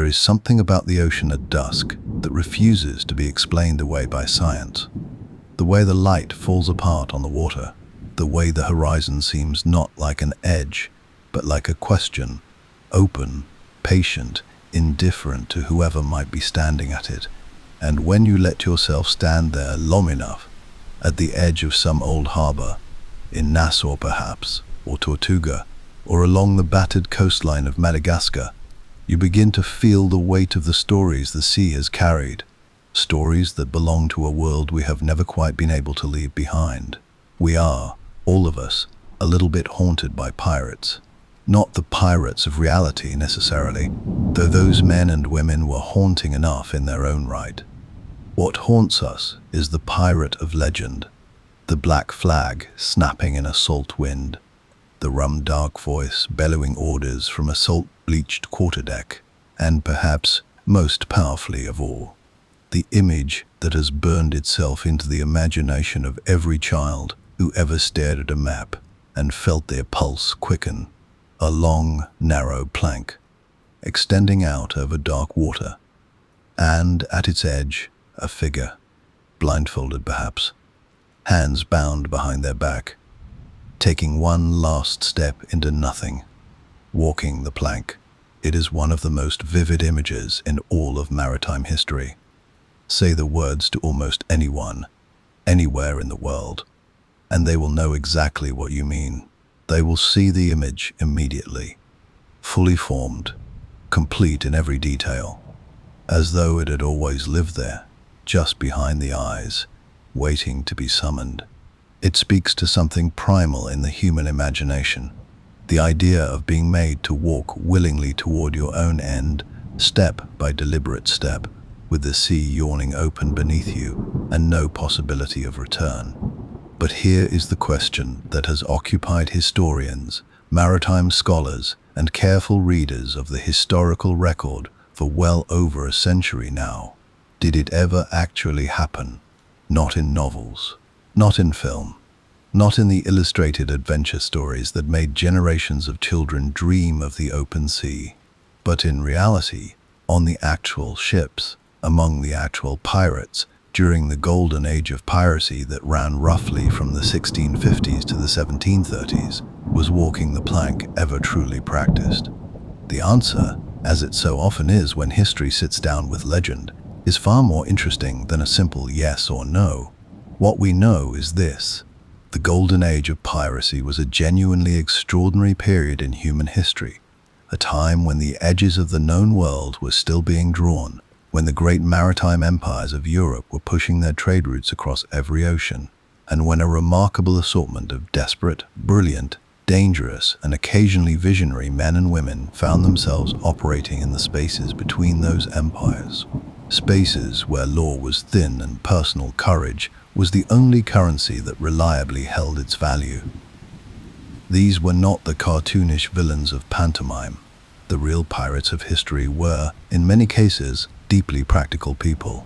There is something about the ocean at dusk that refuses to be explained away by science. The way the light falls apart on the water, the way the horizon seems not like an edge, but like a question, open, patient, indifferent to whoever might be standing at it. And when you let yourself stand there long enough, at the edge of some old harbor, in Nassau perhaps, or Tortuga, or along the battered coastline of Madagascar, you begin to feel the weight of the stories the sea has carried, stories that belong to a world we have never quite been able to leave behind. We are, all of us, a little bit haunted by pirates. Not the pirates of reality necessarily, though those men and women were haunting enough in their own right. What haunts us is the pirate of legend, the black flag snapping in a salt wind, the rum dark voice bellowing orders from a salt-bleached quarterdeck, and perhaps, most powerfully of all, the image that has burned itself into the imagination of every child who ever stared at a map and felt their pulse quicken. A long, narrow plank, extending out over dark water, and at its edge, a figure, blindfolded perhaps, hands bound behind their back, taking one last step into nothing, walking the plank. It is one of the most vivid images in all of maritime history. Say the words to almost anyone, anywhere in the world, and they will know exactly what you mean. They will see the image immediately, fully formed, complete in every detail, as though it had always lived there, just behind the eyes, waiting to be summoned. It speaks to something primal in the human imagination, the idea of being made to walk willingly toward your own end, step by deliberate step, with the sea yawning open beneath you and no possibility of return. But here is the question that has occupied historians, maritime scholars, and careful readers of the historical record for well over a century now. Did it ever actually happen? Not in novels, not in film, not in the illustrated adventure stories that made generations of children dream of the open sea, but in reality, on the actual ships, among the actual pirates, during the golden age of piracy that ran roughly from the 1650s to the 1730s, was walking the plank ever truly practiced? The answer, as it so often is when history sits down with legend, is far more interesting than a simple yes or no. What we know is this: the golden age of piracy was a genuinely extraordinary period in human history, a time when the edges of the known world were still being drawn, when the great maritime empires of Europe were pushing their trade routes across every ocean, and when a remarkable assortment of desperate, brilliant, dangerous, and occasionally visionary men and women found themselves operating in the spaces between those empires. Spaces where law was thin and personal courage was the only currency that reliably held its value. These were not the cartoonish villains of pantomime. The real pirates of history were, in many cases, deeply practical people.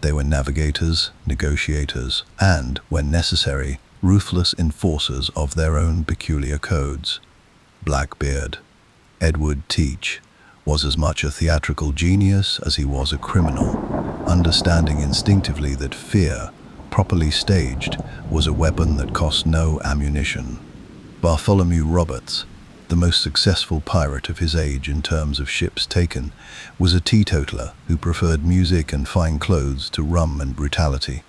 They were navigators, negotiators, and, when necessary, ruthless enforcers of their own peculiar codes. Blackbeard, Edward Teach, was as much a theatrical genius as he was a criminal, understanding instinctively that fear, properly staged, was a weapon that cost no ammunition. Bartholomew Roberts, the most successful pirate of his age in terms of ships taken, was a teetotaler who preferred music and fine clothes to rum and brutality.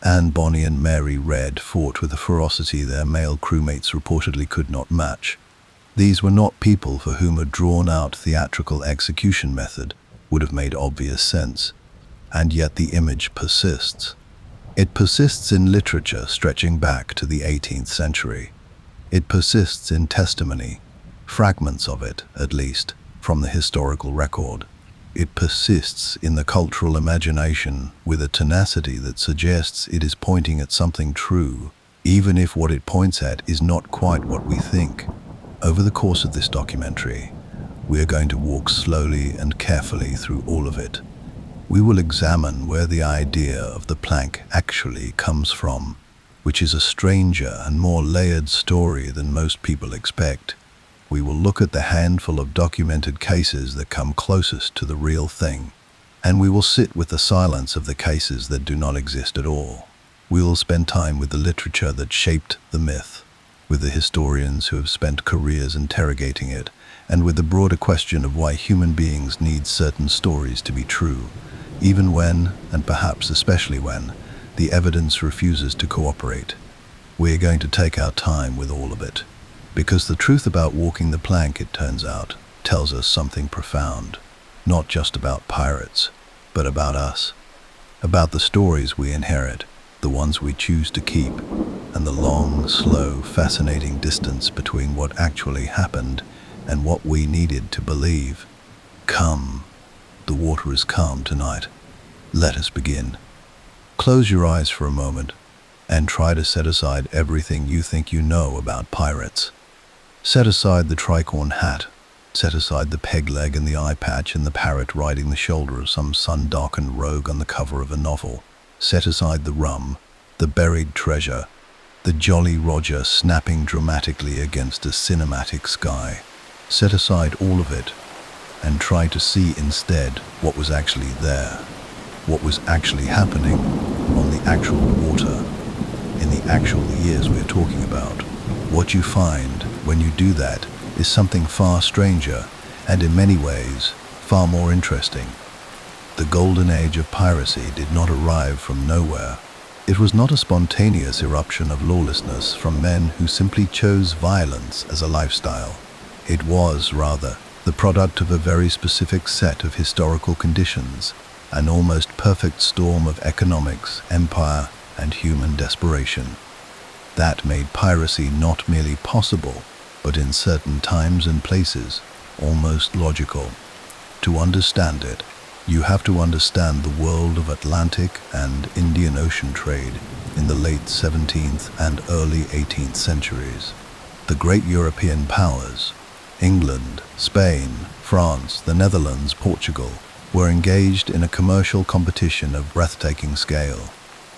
Anne Bonny and Mary Red fought with a ferocity their male crewmates reportedly could not match. These were not people for whom a drawn-out theatrical execution method would have made obvious sense, and yet the image persists. It persists in literature stretching back to the 18th century. It persists in testimony, fragments of it, at least, from the historical record. It persists in the cultural imagination with a tenacity that suggests it is pointing at something true, even if what it points at is not quite what we think. Over the course of this documentary, we are going to walk slowly and carefully through all of it. We will examine where the idea of the plank actually comes from, which is a stranger and more layered story than most people expect. We will look at the handful of documented cases that come closest to the real thing, and we will sit with the silence of the cases that do not exist at all. We will spend time with the literature that shaped the myth, with the historians who have spent careers interrogating it, and with the broader question of why human beings need certain stories to be true, even when, and perhaps especially when, the evidence refuses to cooperate. We are going to take our time with all of it, because the truth about walking the plank, it turns out, tells us something profound, not just about pirates, but about us, about the stories we inherit, the ones we choose to keep, and the long, slow, fascinating distance between what actually happened and what we needed to believe. Come, the water is calm tonight. Let us begin. Close your eyes for a moment and try to set aside everything you think you know about pirates. Set aside the tricorn hat. Set aside the peg leg and the eye patch and the parrot riding the shoulder of some sun-darkened rogue on the cover of a novel. Set aside the rum, the buried treasure, the Jolly Roger snapping dramatically against a cinematic sky. Set aside all of it and try to see instead what was actually there, what was actually happening on the actual water, in the actual years we're talking about. What you find when you do that is something far stranger and in many ways far more interesting. The golden age of piracy did not arrive from nowhere. It was not a spontaneous eruption of lawlessness from men who simply chose violence as a lifestyle. It was, rather, the product of a very specific set of historical conditions, an almost perfect storm of economics, empire, and human desperation. That made piracy not merely possible, but in certain times and places, almost logical. To understand it, you have to understand the world of Atlantic and Indian Ocean trade in the late 17th and early 18th centuries. The great European powers, England, Spain, France, the Netherlands, Portugal, were engaged in a commercial competition of breathtaking scale.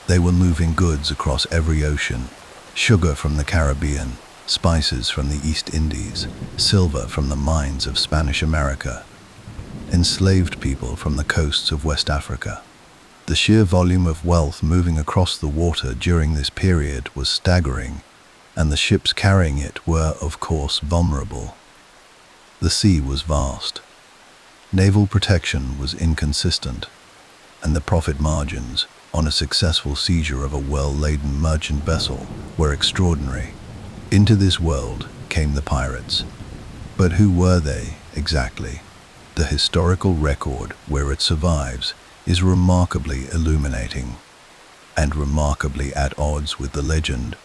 They were moving goods across every ocean, sugar from the Caribbean, spices from the East Indies, silver from the mines of Spanish America, enslaved people from the coasts of West Africa. The sheer volume of wealth moving across the water during this period was staggering, and the ships carrying it were, of course, vulnerable. The sea was vast. Naval protection was inconsistent, and the profit margins on a successful seizure of a well-laden merchant vessel were extraordinary. Into this world came the pirates. But who were they, exactly? The historical record where it survives is remarkably illuminating, and remarkably at odds with the legend.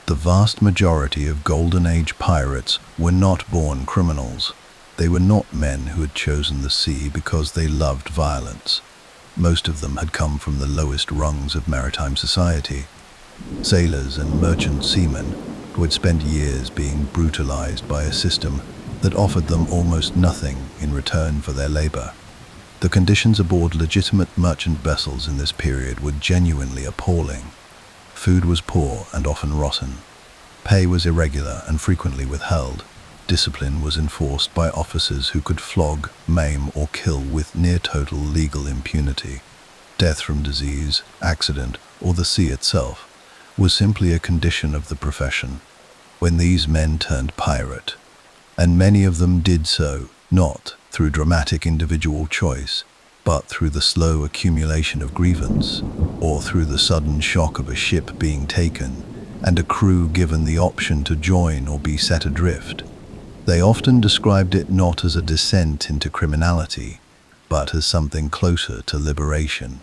The vast majority of Golden Age pirates were not born criminals. They were not men who had chosen the sea because they loved violence. Most of them had come from the lowest rungs of maritime society. Sailors and merchant seamen who had spent years being brutalized by a system that offered them almost nothing in return for their labor. The conditions aboard legitimate merchant vessels in this period were genuinely appalling. Food was poor and often rotten. Pay was irregular and frequently withheld. Discipline was enforced by officers who could flog, maim, or kill with near-total legal impunity. Death from disease, accident, or the sea itself was simply a condition of the profession. When these men turned pirate, and many of them did so, not through dramatic individual choice, but through the slow accumulation of grievance, or through the sudden shock of a ship being taken, and a crew given the option to join or be set adrift. They often described it not as a descent into criminality, but as something closer to liberation.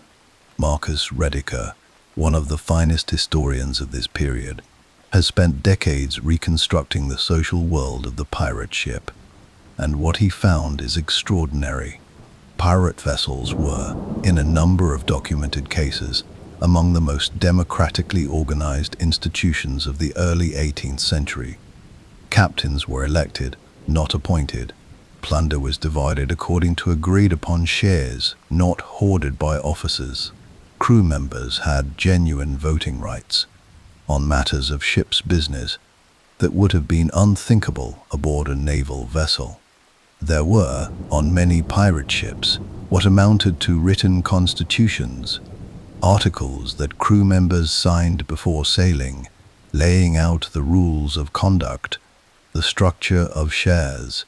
Marcus Rediker, one of the finest historians of this period, has spent decades reconstructing the social world of the pirate ship, and what he found is extraordinary. Pirate vessels were, in a number of documented cases, among the most democratically organized institutions of the early 18th century. Captains were elected, not appointed. Plunder was divided according to agreed-upon shares, not hoarded by officers. Crew members had genuine voting rights. On matters of ship's business, that would have been unthinkable aboard a naval vessel. There were, on many pirate ships, what amounted to written constitutions, articles that crew members signed before sailing, laying out the rules of conduct, the structure of shares,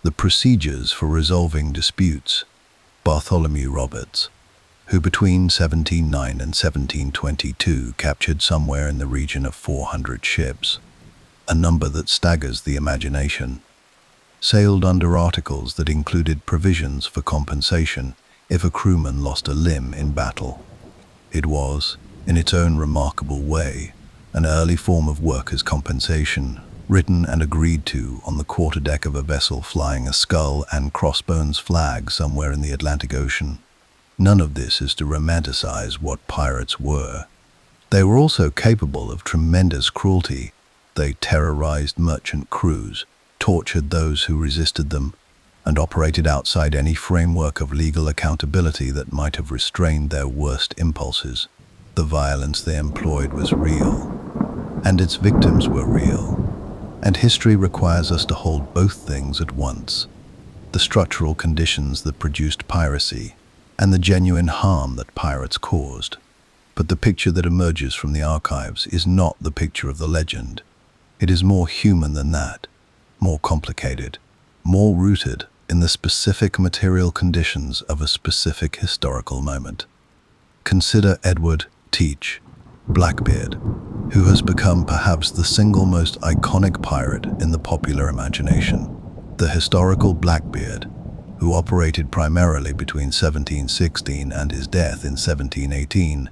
the procedures for resolving disputes. Bartholomew Roberts, who between 1709 and 1722 captured somewhere in the region of 400 ships, a number that staggers the imagination, sailed under articles that included provisions for compensation if a crewman lost a limb in battle. It was, in its own remarkable way, an early form of workers' compensation, written and agreed to on the quarterdeck of a vessel flying a skull and crossbones flag somewhere in the Atlantic Ocean. None of this is to romanticize what pirates were. They were also capable of tremendous cruelty. They terrorized merchant crews, tortured those who resisted them, and operated outside any framework of legal accountability that might have restrained their worst impulses. The violence they employed was real, and its victims were real. And history requires us to hold both things at once: the structural conditions that produced piracy and the genuine harm that pirates caused. But the picture that emerges from the archives is not the picture of the legend. It is more human than that, more complicated, more rooted in the specific material conditions of a specific historical moment. Consider Edward Teach, Blackbeard, who has become perhaps the single most iconic pirate in the popular imagination. The historical Blackbeard, who operated primarily between 1716 and his death in 1718,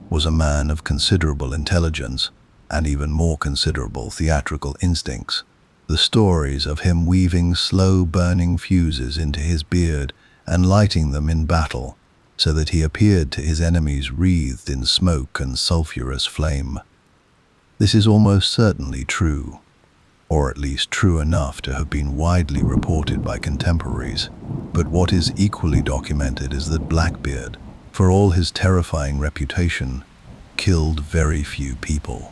was a man of considerable intelligence and even more considerable theatrical instincts. The stories of him weaving slow-burning fuses into his beard and lighting them in battle so that he appeared to his enemies wreathed in smoke and sulphurous flame. This is almost certainly true, or at least true enough to have been widely reported by contemporaries. But what is equally documented is that Blackbeard, for all his terrifying reputation, killed very few people.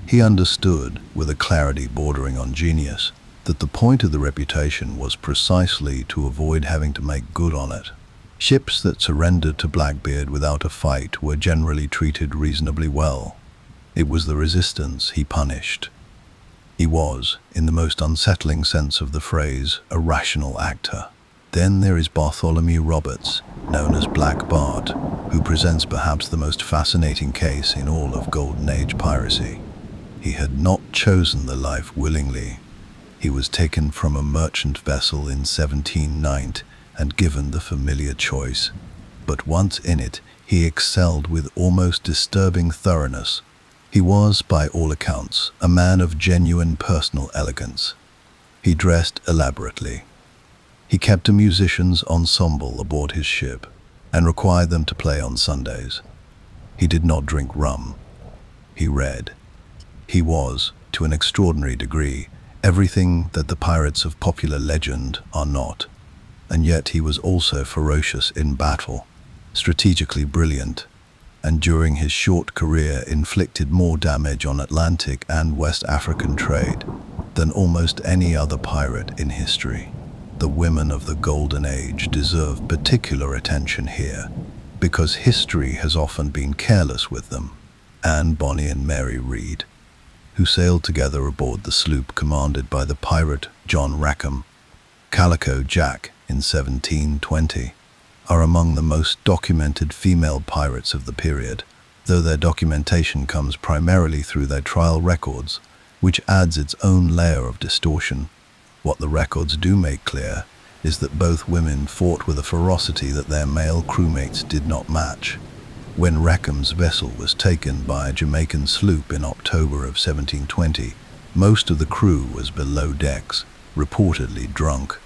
He understood, with a clarity bordering on genius, that the point of the reputation was precisely to avoid having to make good on it. Ships that surrendered to Blackbeard without a fight were generally treated reasonably well. It was the resistance he punished. He was, in the most unsettling sense of the phrase, a rational actor. Then there is Bartholomew Roberts, known as Black Bart, who presents perhaps the most fascinating case in all of Golden Age piracy. He had not chosen the life willingly. He was taken from a merchant vessel in 1790 and given the familiar choice. But once in it, he excelled with almost disturbing thoroughness. He was, by all accounts, a man of genuine personal elegance. He dressed elaborately. He kept a musician's ensemble aboard his ship and required them to play on Sundays. He did not drink rum. He read. He was, to an extraordinary degree, everything that the pirates of popular legend are not. And yet he was also ferocious in battle, strategically brilliant, and during his short career inflicted more damage on Atlantic and West African trade than almost any other pirate in history. The women of the Golden Age deserve particular attention here, because history has often been careless with them. Anne Bonny and Mary Read, who sailed together aboard the sloop commanded by the pirate John Rackham, Calico Jack, in 1720, are among the most documented female pirates of the period, though their documentation comes primarily through their trial records, which adds its own layer of distortion. What the records do make clear is that both women fought with a ferocity that their male crewmates did not match. When Rackham's vessel was taken by a Jamaican sloop in October of 1720, most of the crew was below decks, reportedly drunk.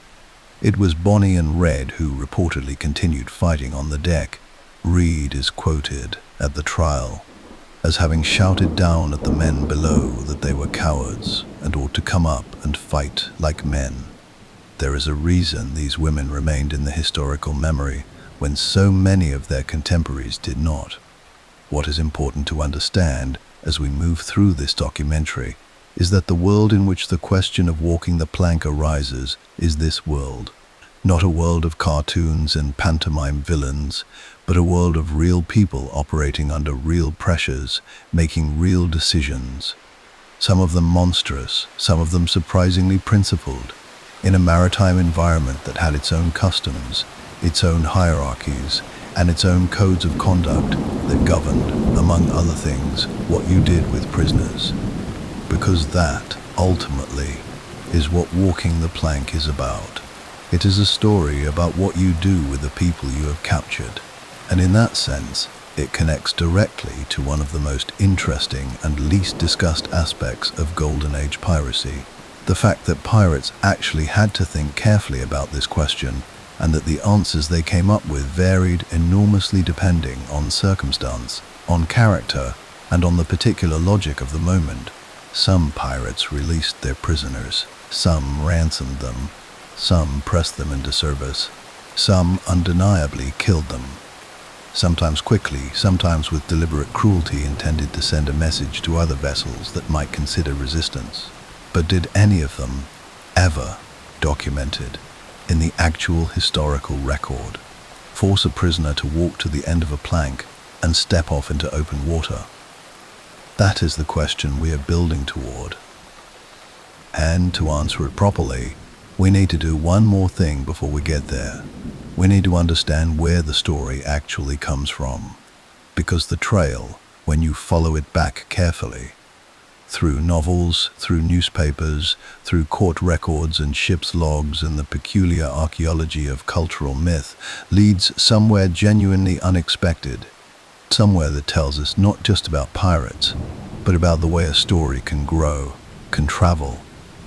It was Bonny and Red who reportedly continued fighting on the deck. Reed is quoted at the trial as having shouted down at the men below that they were cowards and ought to come up and fight like men. There is a reason these women remained in the historical memory when so many of their contemporaries did not. What is important to understand as we move through this documentary is that the world in which the question of walking the plank arises is this world. Not a world of cartoons and pantomime villains, but a world of real people operating under real pressures, making real decisions. Some of them monstrous, some of them surprisingly principled, in a maritime environment that had its own customs, its own hierarchies, and its own codes of conduct that governed, among other things, what you did with prisoners. Because that, ultimately, is what walking the plank is about. It is a story about what you do with the people you have captured. And in that sense, it connects directly to one of the most interesting and least discussed aspects of Golden Age piracy. The fact that pirates actually had to think carefully about this question, and that the answers they came up with varied enormously depending on circumstance, on character, and on the particular logic of the moment. Some pirates released their prisoners, some ransomed them, some pressed them into service, some undeniably killed them. Sometimes quickly, sometimes with deliberate cruelty intended to send a message to other vessels that might consider resistance. But did any of them ever documented in the actual historical record force a prisoner to walk to the end of a plank and step off into open water? That is the question we are building toward. And to answer it properly, we need to do one more thing before we get there. We need to understand where the story actually comes from. Because the trail, when you follow it back carefully, through novels, through newspapers, through court records and ship's logs and the peculiar archaeology of cultural myth, leads somewhere genuinely unexpected. Somewhere that tells us not just about pirates, but about the way a story can grow, can travel,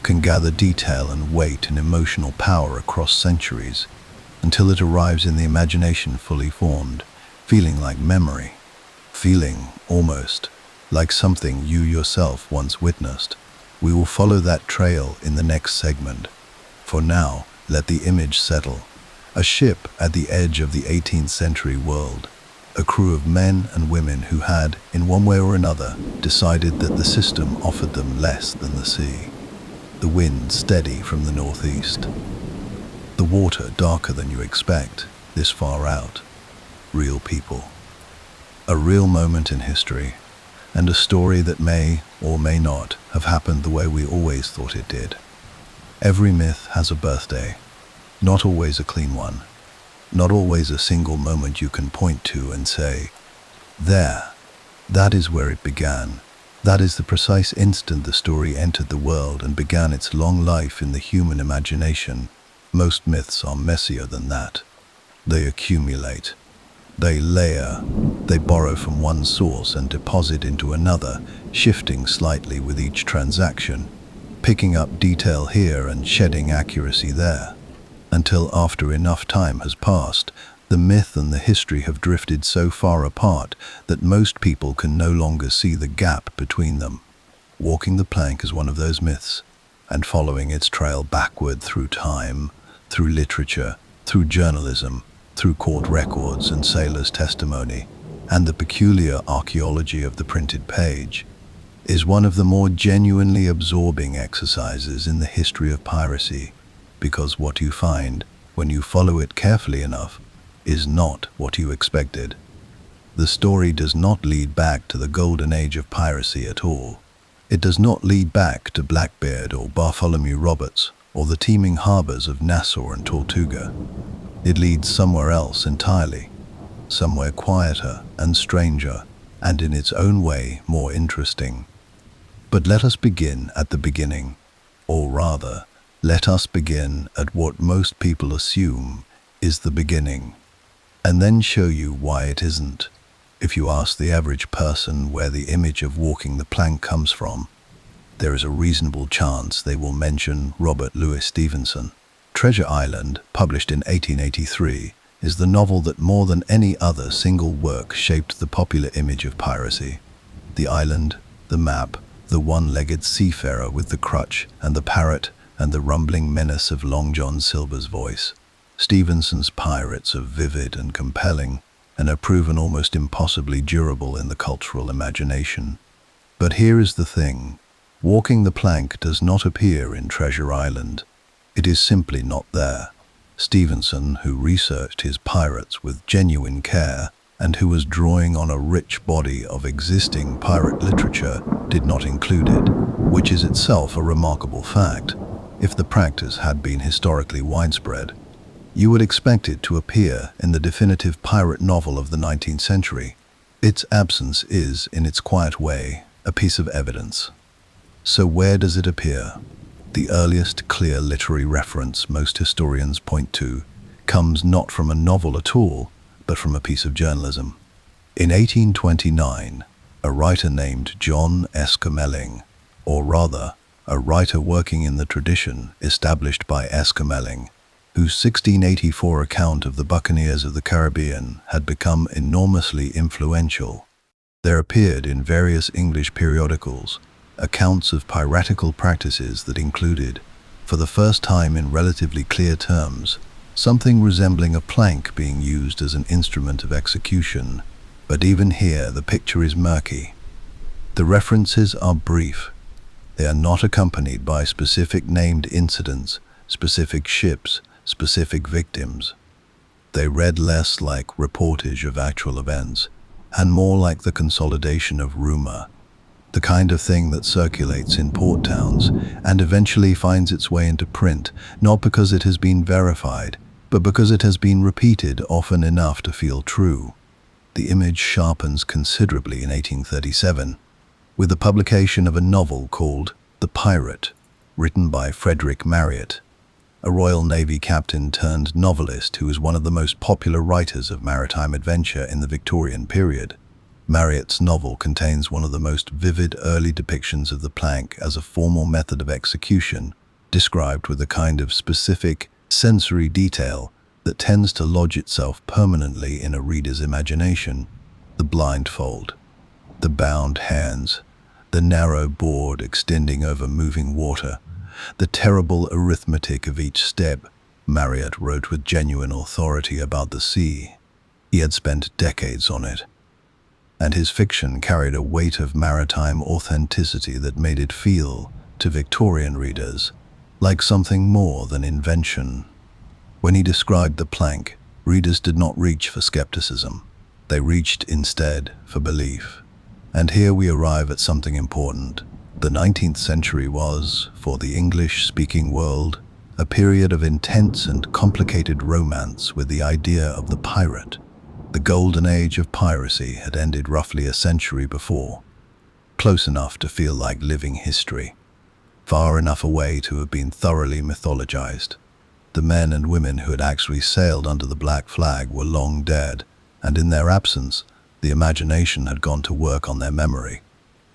can gather detail and weight and emotional power across centuries, until it arrives in the imagination fully formed, feeling like memory, feeling, almost, like something you yourself once witnessed. We will follow that trail in the next segment. For now, let the image settle. A ship at the edge of the 18th century world. A crew of men and women who had, in one way or another, decided that the system offered them less than the sea. The wind steady from the northeast. The water darker than you expect, this far out. Real people. A real moment in history, and a story that may or may not have happened the way we always thought it did. Every myth has a birthday, not always a clean one. Not always a single moment you can point to and say, there, that is where it began. That is the precise instant the story entered the world and began its long life in the human imagination. Most myths are messier than that. They accumulate. They layer. They borrow from one source and deposit into another, shifting slightly with each transaction, picking up detail here and shedding accuracy there. Until after enough time has passed, the myth and the history have drifted so far apart that most people can no longer see the gap between them. Walking the plank is one of those myths, and following its trail backward through time, through literature, through journalism, through court records and sailors' testimony, and the peculiar archaeology of the printed page, is one of the more genuinely absorbing exercises in the history of piracy. Because what you find, when you follow it carefully enough, is not what you expected. The story does not lead back to the golden age of piracy at all. It does not lead back to Blackbeard or Bartholomew Roberts or the teeming harbors of Nassau and Tortuga. It leads somewhere else entirely, somewhere quieter and stranger, and in its own way more interesting. But let us begin at the beginning, or rather, let us begin at what most people assume is the beginning, and then show you why it isn't. If you ask the average person where the image of walking the plank comes from, there is a reasonable chance they will mention Robert Louis Stevenson. Treasure Island, published in 1883, is the novel that more than any other single work shaped the popular image of piracy. The island, the map, the one-legged seafarer with the crutch and the parrot, and the rumbling menace of Long John Silver's voice. Stevenson's pirates are vivid and compelling, and are proven almost impossibly durable in the cultural imagination. But here is the thing. Walking the plank does not appear in Treasure Island. It is simply not there. Stevenson, who researched his pirates with genuine care and who was drawing on a rich body of existing pirate literature, did not include it, which is itself a remarkable fact. If the practice had been historically widespread, you would expect it to appear in the definitive pirate novel of the 19th century. Its absence is, in its quiet way, a piece of evidence. So where does it appear? The earliest clear literary reference most historians point to comes not from a novel at all, but from a piece of journalism. In 1829, a writer named John Esquemeling, or rather, a writer working in the tradition established by Esquemeling, whose 1684 account of the buccaneers of the Caribbean had become enormously influential. There appeared in various English periodicals accounts of piratical practices that included, for the first time in relatively clear terms, something resembling a plank being used as an instrument of execution. But even here the picture is murky. The references are brief. They are not accompanied by specific named incidents, specific ships, specific victims. They read less like reportage of actual events and more like the consolidation of rumor, the kind of thing that circulates in port towns and eventually finds its way into print, not because it has been verified, but because it has been repeated often enough to feel true. The image sharpens considerably in 1837, with the publication of a novel called The Pirate, written by Frederick Marryat, a Royal Navy captain turned novelist who was one of the most popular writers of maritime adventure in the Victorian period. Marryat's novel contains one of the most vivid early depictions of the plank as a formal method of execution, described with a kind of specific sensory detail that tends to lodge itself permanently in a reader's imagination. The blindfold, the bound hands, the narrow board extending over moving water, the terrible arithmetic of each step. Marryat wrote with genuine authority about the sea. He had spent decades on it, and his fiction carried a weight of maritime authenticity that made it feel, to Victorian readers, like something more than invention. When he described the plank, readers did not reach for skepticism. They reached instead for belief. And here we arrive at something important. The 19th century was, for the English-speaking world, a period of intense and complicated romance with the idea of the pirate. The golden age of piracy had ended roughly a century before, close enough to feel like living history, far enough away to have been thoroughly mythologized. The men and women who had actually sailed under the black flag were long dead, and in their absence, the imagination had gone to work on their memory.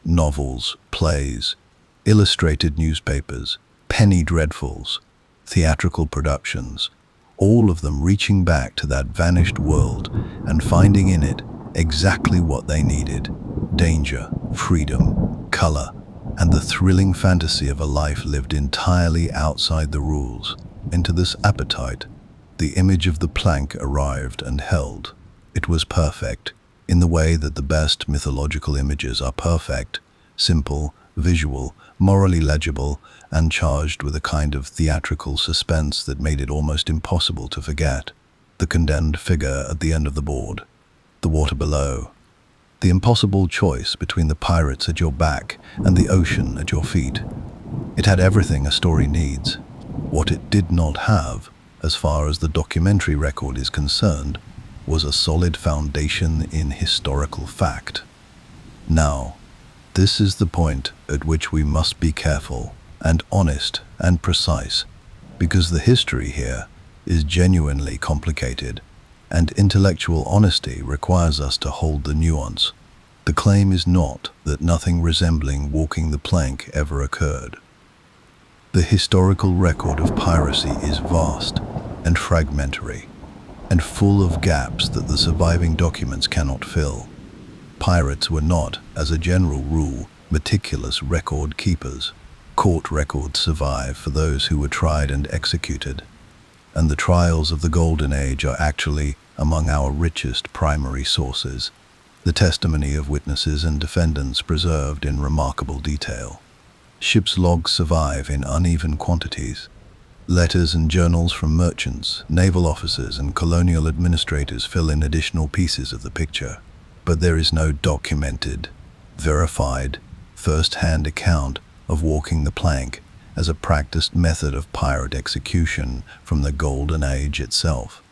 Novels, plays, illustrated newspapers, penny dreadfuls, theatrical productions, all of them reaching back to that vanished world and finding in it exactly what they needed: danger, freedom, color, and the thrilling fantasy of a life lived entirely outside the rules. Into this appetite, the image of the plank arrived and held. It was perfect, in the way that the best mythological images are perfect, simple, visual, morally legible, and charged with a kind of theatrical suspense that made it almost impossible to forget. The condemned figure at the end of the board, the water below, the impossible choice between the pirates at your back and the ocean at your feet. It had everything a story needs. What it did not have, as far as the documentary record is concerned, was a solid foundation in historical fact. Now, this is the point at which we must be careful and honest and precise, because the history here is genuinely complicated, and intellectual honesty requires us to hold the nuance. The claim is not that nothing resembling walking the plank ever occurred. The historical record of piracy is vast and fragmentary, and full of gaps that the surviving documents cannot fill. Pirates were not, as a general rule, meticulous record keepers. Court records survive for those who were tried and executed, and the trials of the Golden Age are actually among our richest primary sources, the testimony of witnesses and defendants preserved in remarkable detail. Ships' logs survive in uneven quantities. Letters and journals from merchants, naval officers, and colonial administrators fill in additional pieces of the picture. But there is no documented, verified, first-hand account of walking the plank as a practiced method of pirate execution from the Golden Age itself.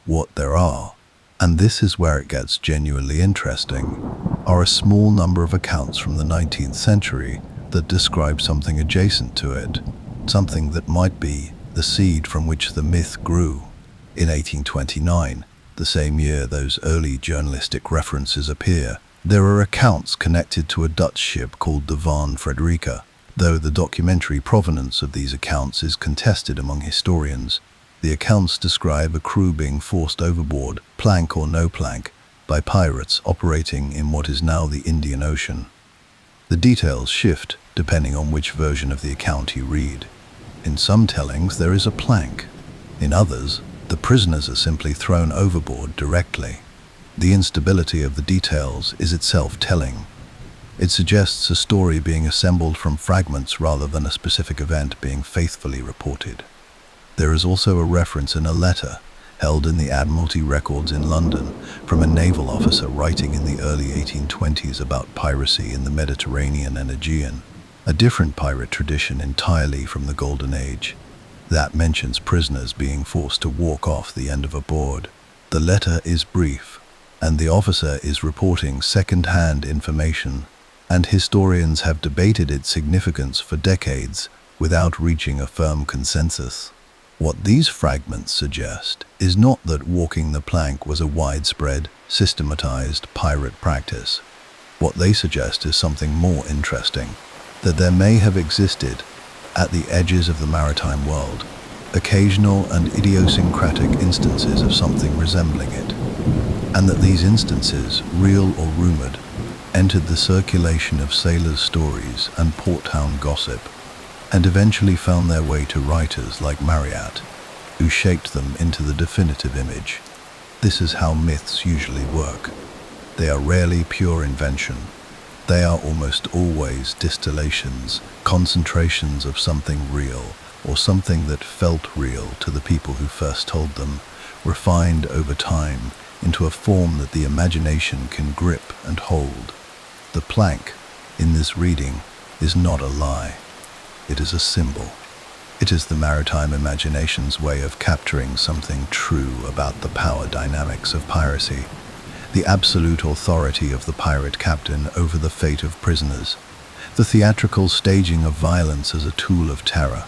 What there are, and this is where it gets genuinely interesting, are a small number of accounts from the 19th century that describe something adjacent to it, something that might be the seed from which the myth grew. In 1829, the same year those early journalistic references appear, there are accounts connected to a Dutch ship called the Van Frederica, though the documentary provenance of these accounts is contested among historians. The accounts describe a crew being forced overboard, plank or no plank, by pirates operating in what is now the Indian Ocean. The details shift depending on which version of the account you read. In some tellings there is a plank. In others, the prisoners are simply thrown overboard directly. The instability of the details is itself telling. It suggests a story being assembled from fragments rather than a specific event being faithfully reported. There is also a reference in a letter held in the Admiralty records in London from a naval officer writing in the early 1820s about piracy in the Mediterranean and Aegean, a different pirate tradition entirely from the Golden Age. That mentions prisoners being forced to walk off the end of a board. The letter is brief, and the officer is reporting second-hand information, and historians have debated its significance for decades without reaching a firm consensus. What these fragments suggest is not that walking the plank was a widespread, systematized pirate practice. What they suggest is something more interesting, that there may have existed, at the edges of the maritime world, occasional and idiosyncratic instances of something resembling it, and that these instances, real or rumored, entered the circulation of sailors' stories and port town gossip, and eventually found their way to writers like Marryat, who shaped them into the definitive image. This is how myths usually work. They are rarely pure invention. They are almost always distillations, concentrations of something real, or something that felt real to the people who first told them, refined over time into a form that the imagination can grip and hold. The plank, in this reading, is not a lie. It is a symbol. It is the maritime imagination's way of capturing something true about the power dynamics of piracy, the absolute authority of the pirate captain over the fate of prisoners, the theatrical staging of violence as a tool of terror,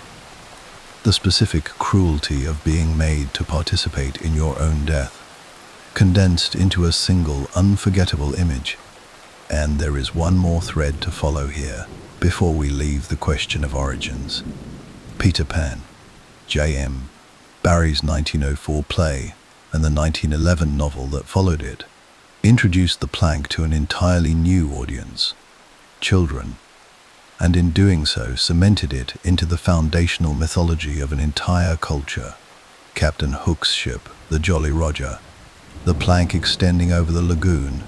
the specific cruelty of being made to participate in your own death, condensed into a single unforgettable image. And there is one more thread to follow here, before we leave the question of origins. Peter Pan, J.M. Barrie's 1904 play, and the 1911 novel that followed it, introduced the plank to an entirely new audience, children, and in doing so cemented it into the foundational mythology of an entire culture. Captain Hook's ship, the Jolly Roger, the plank extending over the lagoon,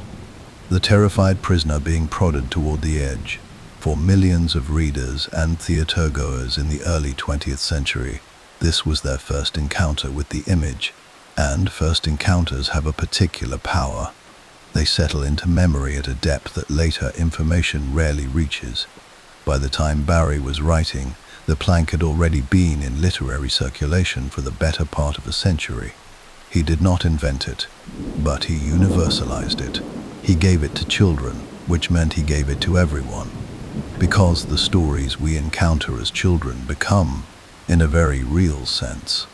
the terrified prisoner being prodded toward the edge. For millions of readers and theatergoers in the early 20th century, this was their first encounter with the image, and first encounters have a particular power. They settle into memory at a depth that later information rarely reaches. By the time Barrie was writing, the plank had already been in literary circulation for the better part of a century. He did not invent it, but he universalized it. He gave it to children, which meant he gave it to everyone. Because the stories we encounter as children become, in a very real sense,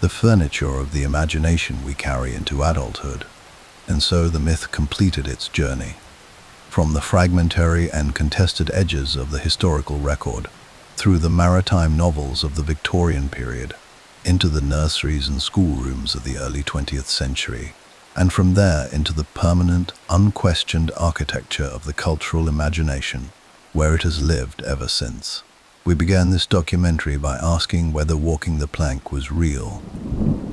the furniture of the imagination we carry into adulthood. And so the myth completed its journey. From the fragmentary and contested edges of the historical record, through the maritime novels of the Victorian period, into the nurseries and schoolrooms of the early 20th century, and from there into the permanent, unquestioned architecture of the cultural imagination, where it has lived ever since. We began this documentary by asking whether walking the plank was real.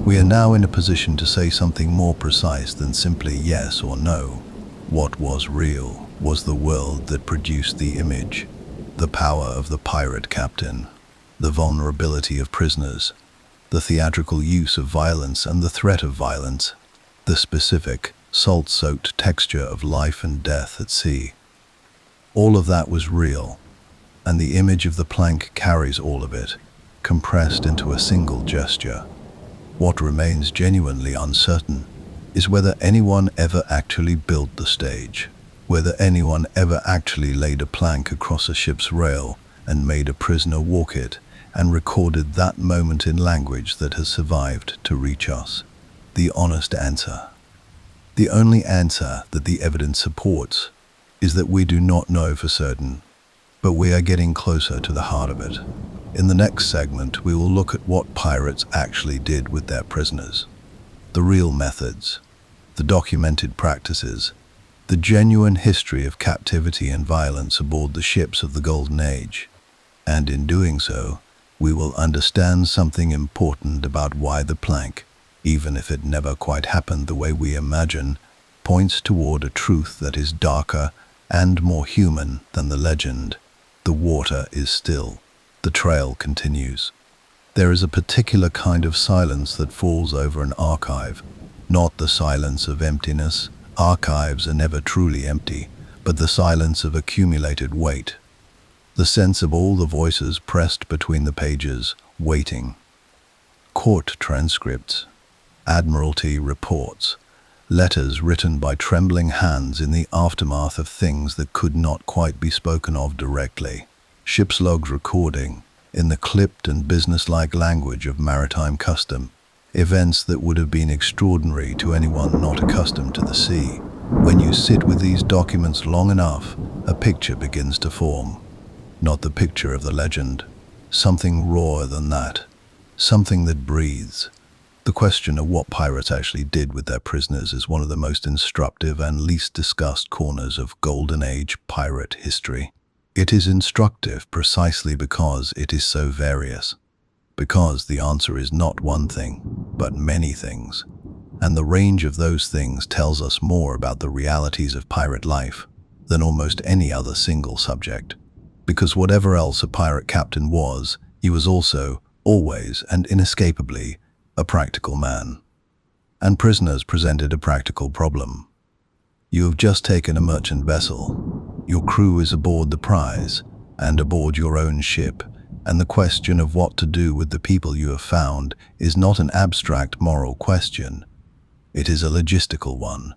We are now in a position to say something more precise than simply yes or no. What was real was the world that produced the image, The power of the pirate captain, the vulnerability of prisoners, the theatrical use of violence and the threat of violence, the specific, salt-soaked texture of life and death at sea. All of that was real, and the image of the plank carries all of it, compressed into a single gesture. What remains genuinely uncertain is whether anyone ever actually built the stage, whether anyone ever actually laid a plank across a ship's rail and made a prisoner walk it and recorded that moment in language that has survived to reach us. The honest answer, the only answer that the evidence supports, is that we do not know for certain, but we are getting closer to the heart of it. In the next segment, we will look at what pirates actually did with their prisoners, the real methods, the documented practices, the genuine history of captivity and violence aboard the ships of the Golden Age. And in doing so, we will understand something important about why the plank, even if it never quite happened the way we imagine, points toward a truth that is darker and more human than the legend. The water is still. The trail continues. There is a particular kind of silence that falls over an archive, not the silence of emptiness. Archives are never truly empty, but the silence of accumulated weight. The sense of all the voices pressed between the pages, waiting. Court transcripts, Admiralty reports, letters written by trembling hands in the aftermath of things that could not quite be spoken of directly. Ship's logs recording, in the clipped and businesslike language of maritime custom, events that would have been extraordinary to anyone not accustomed to the sea. When you sit with these documents long enough, a picture begins to form. Not the picture of the legend, something rawer than that, something that breathes. The question of what pirates actually did with their prisoners is one of the most instructive and least discussed corners of Golden Age pirate history. It is instructive precisely because it is so various, because the answer is not one thing, but many things, and the range of those things tells us more about the realities of pirate life than almost any other single subject. Because whatever else a pirate captain was, he was also, always and inescapably, a practical man. And prisoners presented a practical problem. You have just taken a merchant vessel. Your crew is aboard the prize, and aboard your own ship, and the question of what to do with the people you have found is not an abstract moral question. It is a logistical one.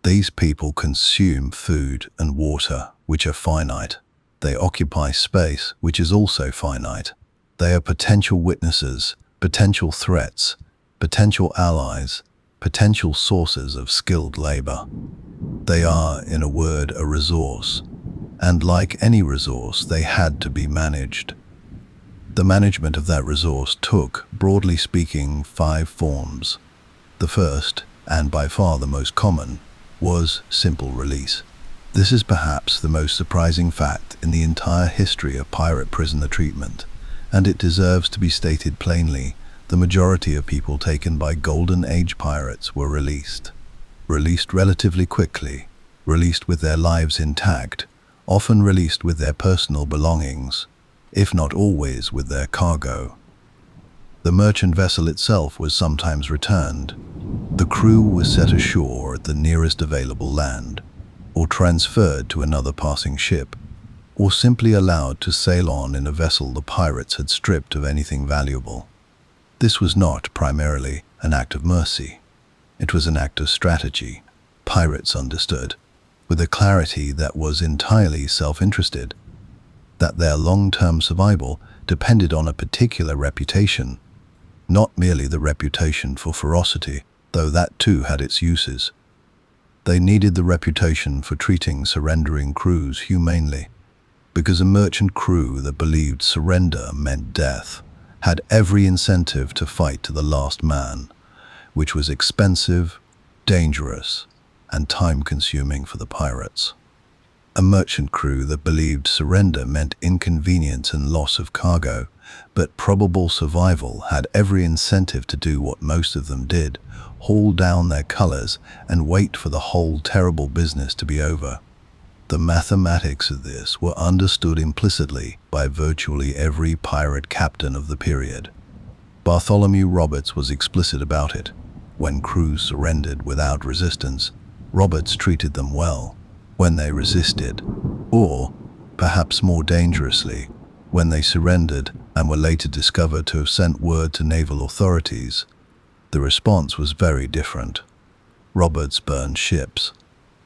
These people consume food and water, which are finite. They occupy space, which is also finite. They are potential witnesses, potential threats, potential allies, potential sources of skilled labor. They are, in a word, a resource, and like any resource, they had to be managed. The management of that resource took, broadly speaking, 5 forms. The first, and by far the most common, was simple release. This is perhaps the most surprising fact in the entire history of pirate prisoner treatment, and it deserves to be stated plainly. The majority of people taken by Golden Age pirates were released. Released relatively quickly, released with their lives intact, often released with their personal belongings, if not always with their cargo. The merchant vessel itself was sometimes returned. The crew was set ashore at the nearest available land, or transferred to another passing ship, or simply allowed to sail on in a vessel the pirates had stripped of anything valuable. This was not primarily an act of mercy. It was an act of strategy. Pirates understood, with a clarity that was entirely self-interested, that their long-term survival depended on a particular reputation, not merely the reputation for ferocity, though that too had its uses. They needed the reputation for treating surrendering crews humanely, because a merchant crew that believed surrender meant death had every incentive to fight to the last man, which was expensive, dangerous, and time-consuming for the pirates. A merchant crew that believed surrender meant inconvenience and loss of cargo, but probable survival had every incentive to do what most of them did, haul down their colors and wait for the whole terrible business to be over. The mathematics of this were understood implicitly by virtually every pirate captain of the period. Bartholomew Roberts was explicit about it. When crews surrendered without resistance, Roberts treated them well. When they resisted, or, perhaps more dangerously, when they surrendered and were later discovered to have sent word to naval authorities, the response was very different. Roberts burned ships.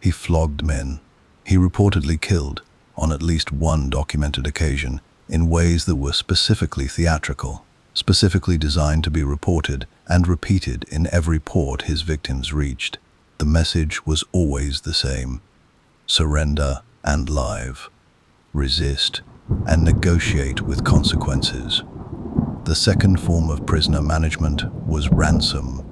He flogged men. He reportedly killed, on at least one documented occasion, in ways that were specifically theatrical, specifically designed to be reported and repeated in every port his victims reached. The message was always the same: surrender and live. Resist and negotiate with consequences. The second form of prisoner management was ransom.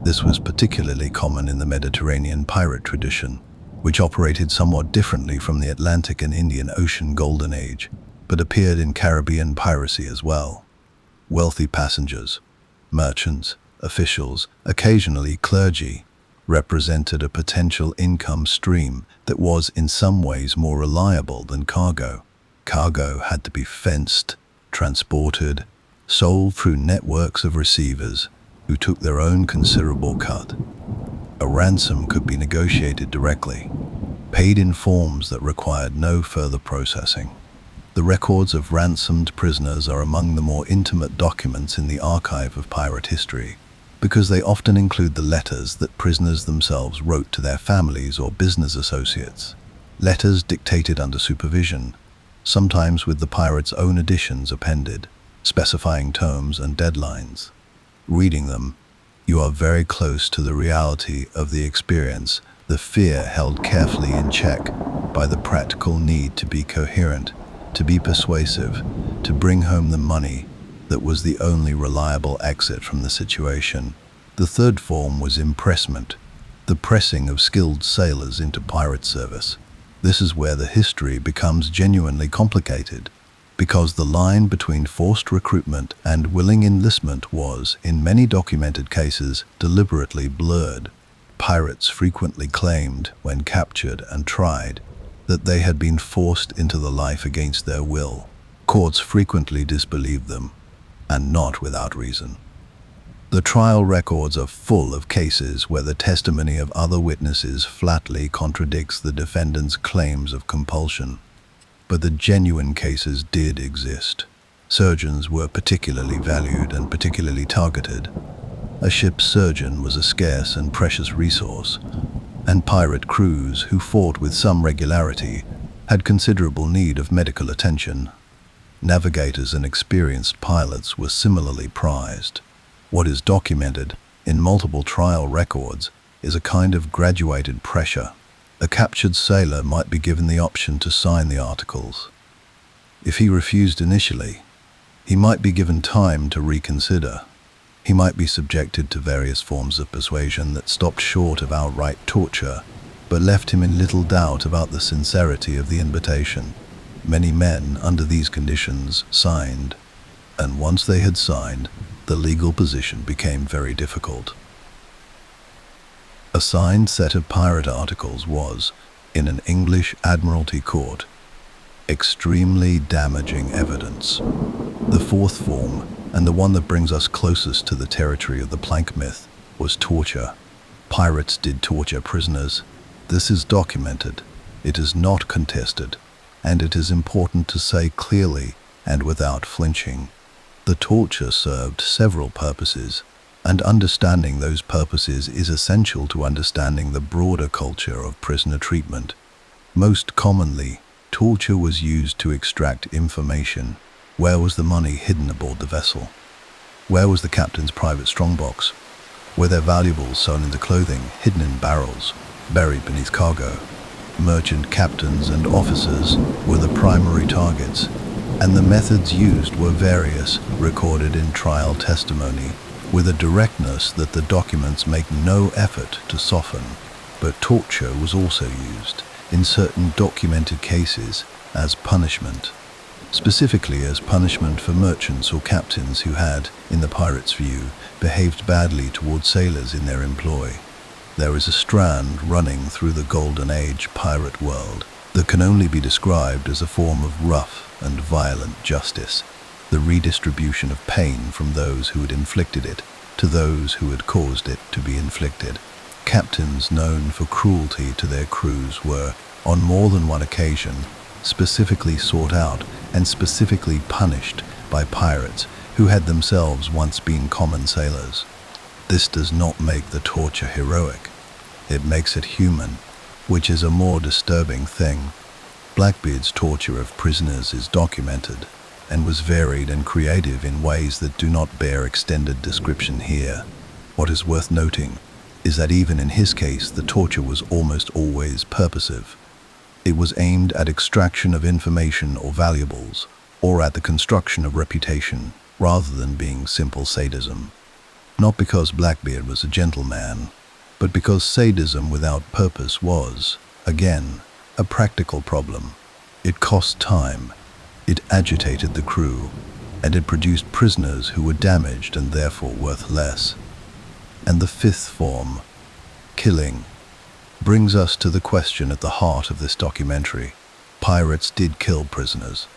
This was particularly common in the Mediterranean pirate tradition, which operated somewhat differently from the Atlantic and Indian Ocean Golden Age, but appeared in Caribbean piracy as well. Wealthy passengers, merchants, officials, occasionally clergy, represented a potential income stream that was in some ways more reliable than cargo. Cargo had to be fenced, transported, sold through networks of receivers who took their own considerable cut. A ransom could be negotiated directly, paid in forms that required no further processing. The records of ransomed prisoners are among the more intimate documents in the archive of pirate history, because they often include the letters that prisoners themselves wrote to their families or business associates. Letters dictated under supervision, sometimes with the pirate's own additions appended, specifying terms and deadlines. Reading them, you are very close to the reality of the experience, the fear held carefully in check by the practical need to be coherent, to be persuasive, to bring home the money that was the only reliable exit from the situation. The third form was impressment, the pressing of skilled sailors into pirate service. This is where the history becomes genuinely complicated, because the line between forced recruitment and willing enlistment was, in many documented cases, deliberately blurred. Pirates frequently claimed, when captured and tried, that they had been forced into the life against their will. Courts frequently disbelieved them, and not without reason. The trial records are full of cases where the testimony of other witnesses flatly contradicts the defendant's claims of compulsion. But the genuine cases did exist. Surgeons were particularly valued and particularly targeted. A ship's surgeon was a scarce and precious resource, and pirate crews who fought with some regularity had considerable need of medical attention. Navigators and experienced pilots were similarly prized. What is documented in multiple trial records is a kind of graduated pressure. A captured sailor might be given the option to sign the articles. If he refused initially, he might be given time to reconsider. He might be subjected to various forms of persuasion that stopped short of outright torture, but left him in little doubt about the sincerity of the invitation. Many men, under these conditions, signed, and once they had signed, the legal position became very difficult. A signed set of pirate articles was, in an English Admiralty court, extremely damaging evidence. The fourth form, and the one that brings us closest to the territory of the plank myth, was torture. Pirates did torture prisoners. This is documented. It is not contested, and it is important to say clearly and without flinching. The torture served several purposes, and understanding those purposes is essential to understanding the broader culture of prisoner treatment. Most commonly, torture was used to extract information. Where was the money hidden aboard the vessel? Where was the captain's private strongbox? Were their valuables sewn into clothing, hidden in barrels, buried beneath cargo? Merchant captains and officers were the primary targets, and the methods used were various, recorded in trial testimony, with a directness that the documents make no effort to soften. But torture was also used, in certain documented cases, as punishment, specifically as punishment for merchants or captains who had, in the pirates' view, behaved badly toward sailors in their employ. There is a strand running through the Golden Age pirate world that can only be described as a form of rough and violent justice, the redistribution of pain from those who had inflicted it to those who had caused it to be inflicted. Captains known for cruelty to their crews were, on more than one occasion, specifically sought out and specifically punished by pirates who had themselves once been common sailors. This does not make the torture heroic. It makes it human, which is a more disturbing thing. Blackbeard's torture of prisoners is documented and was varied and creative in ways that do not bear extended description here. What is worth noting is that even in his case, the torture was almost always purposive. It was aimed at extraction of information or valuables, or at the construction of reputation, rather than being simple sadism. Not because Blackbeard was a gentleman, but because sadism without purpose was, again, a practical problem. It cost time, it agitated the crew, and it produced prisoners who were damaged and therefore worth less. And the fifth form, killing, brings us to the question at the heart of this documentary. Pirates did kill prisoners,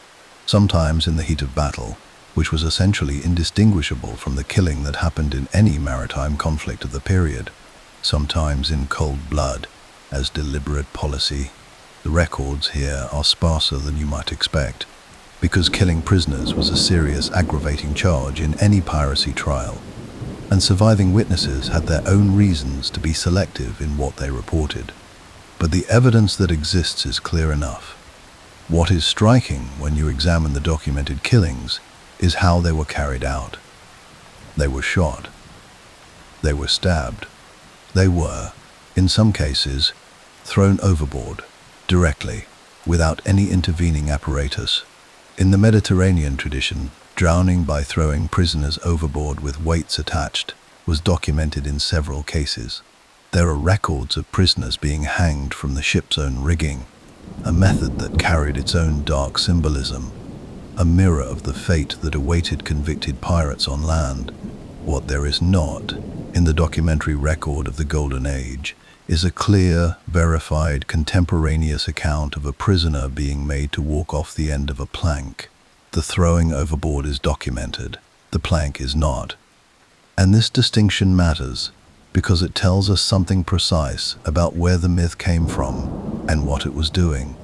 sometimes in the heat of battle, which was essentially indistinguishable from the killing that happened in any maritime conflict of the period, sometimes in cold blood, as deliberate policy. The records here are sparser than you might expect, because killing prisoners was a serious aggravating charge in any piracy trial, and surviving witnesses had their own reasons to be selective in what they reported. But the evidence that exists is clear enough. What is striking when you examine the documented killings is how they were carried out. They were shot. They were stabbed. They were, in some cases, thrown overboard, directly, without any intervening apparatus. In the Mediterranean tradition, drowning by throwing prisoners overboard with weights attached was documented in several cases. There are records of prisoners being hanged from the ship's own rigging, a method that carried its own dark symbolism, a mirror of the fate that awaited convicted pirates on land. What there is not, in the documentary record of the Golden Age, is a clear, verified, contemporaneous account of a prisoner being made to walk off the end of a plank. The throwing overboard is documented, the plank is not. And this distinction matters because it tells us something precise about where the myth came from and what it was doing.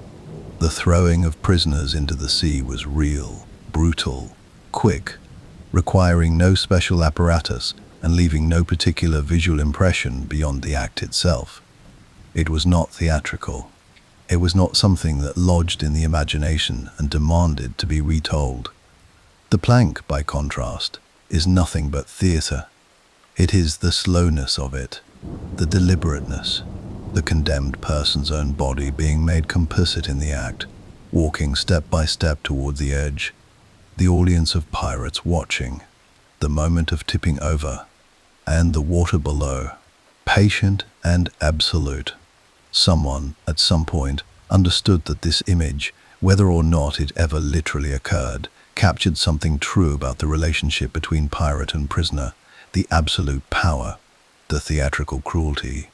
The throwing of prisoners into the sea was real, brutal, quick, requiring no special apparatus and leaving no particular visual impression beyond the act itself. It was not theatrical. It was not something that lodged in the imagination and demanded to be retold. The plank, by contrast, is nothing but theatre. It is the slowness of it, the deliberateness, the condemned person's own body being made complicit in the act, walking step by step toward the edge, the audience of pirates watching, the moment of tipping over, and the water below, patient and absolute. Someone, at some point, understood that this image, whether or not it ever literally occurred, captured something true about the relationship between pirate and prisoner, the absolute power, the theatrical cruelty,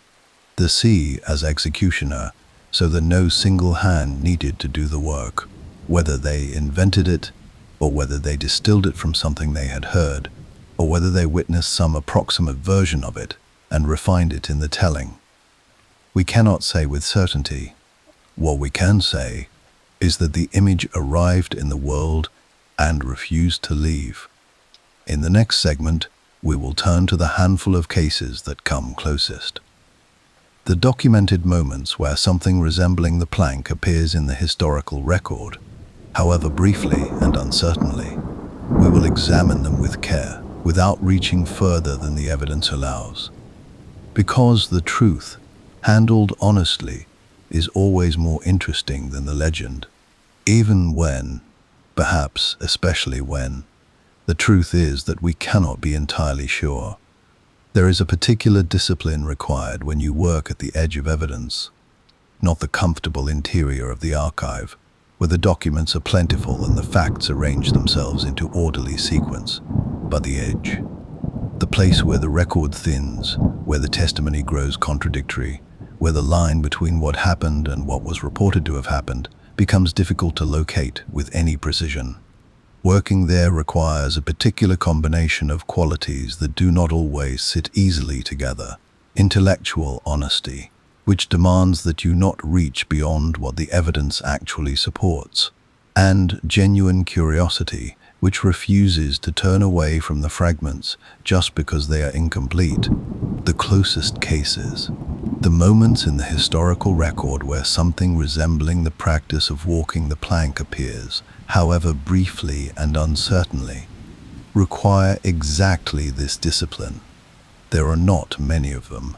the sea as executioner, so that no single hand needed to do the work, whether they invented it, or whether they distilled it from something they had heard, or whether they witnessed some approximate version of it and refined it in the telling. We cannot say with certainty. What we can say is that the image arrived in the world and refused to leave. In the next segment, we will turn to the handful of cases that come closest. The documented moments where something resembling the plank appears in the historical record, however briefly and uncertainly, we will examine them with care, without reaching further than the evidence allows. Because the truth, handled honestly, is always more interesting than the legend, even when, perhaps especially when, the truth is that we cannot be entirely sure. There is a particular discipline required when you work at the edge of evidence, not the comfortable interior of the archive, where the documents are plentiful and the facts arrange themselves into orderly sequence, but the edge, the place where the record thins, where the testimony grows contradictory, where the line between what happened and what was reported to have happened becomes difficult to locate with any precision. Working there requires a particular combination of qualities that do not always sit easily together. Intellectual honesty, which demands that you not reach beyond what the evidence actually supports, and genuine curiosity, which refuses to turn away from the fragments just because they are incomplete. The closest cases, the moments in the historical record where something resembling the practice of walking the plank appears, however briefly and uncertainly, require exactly this discipline. There are not many of them.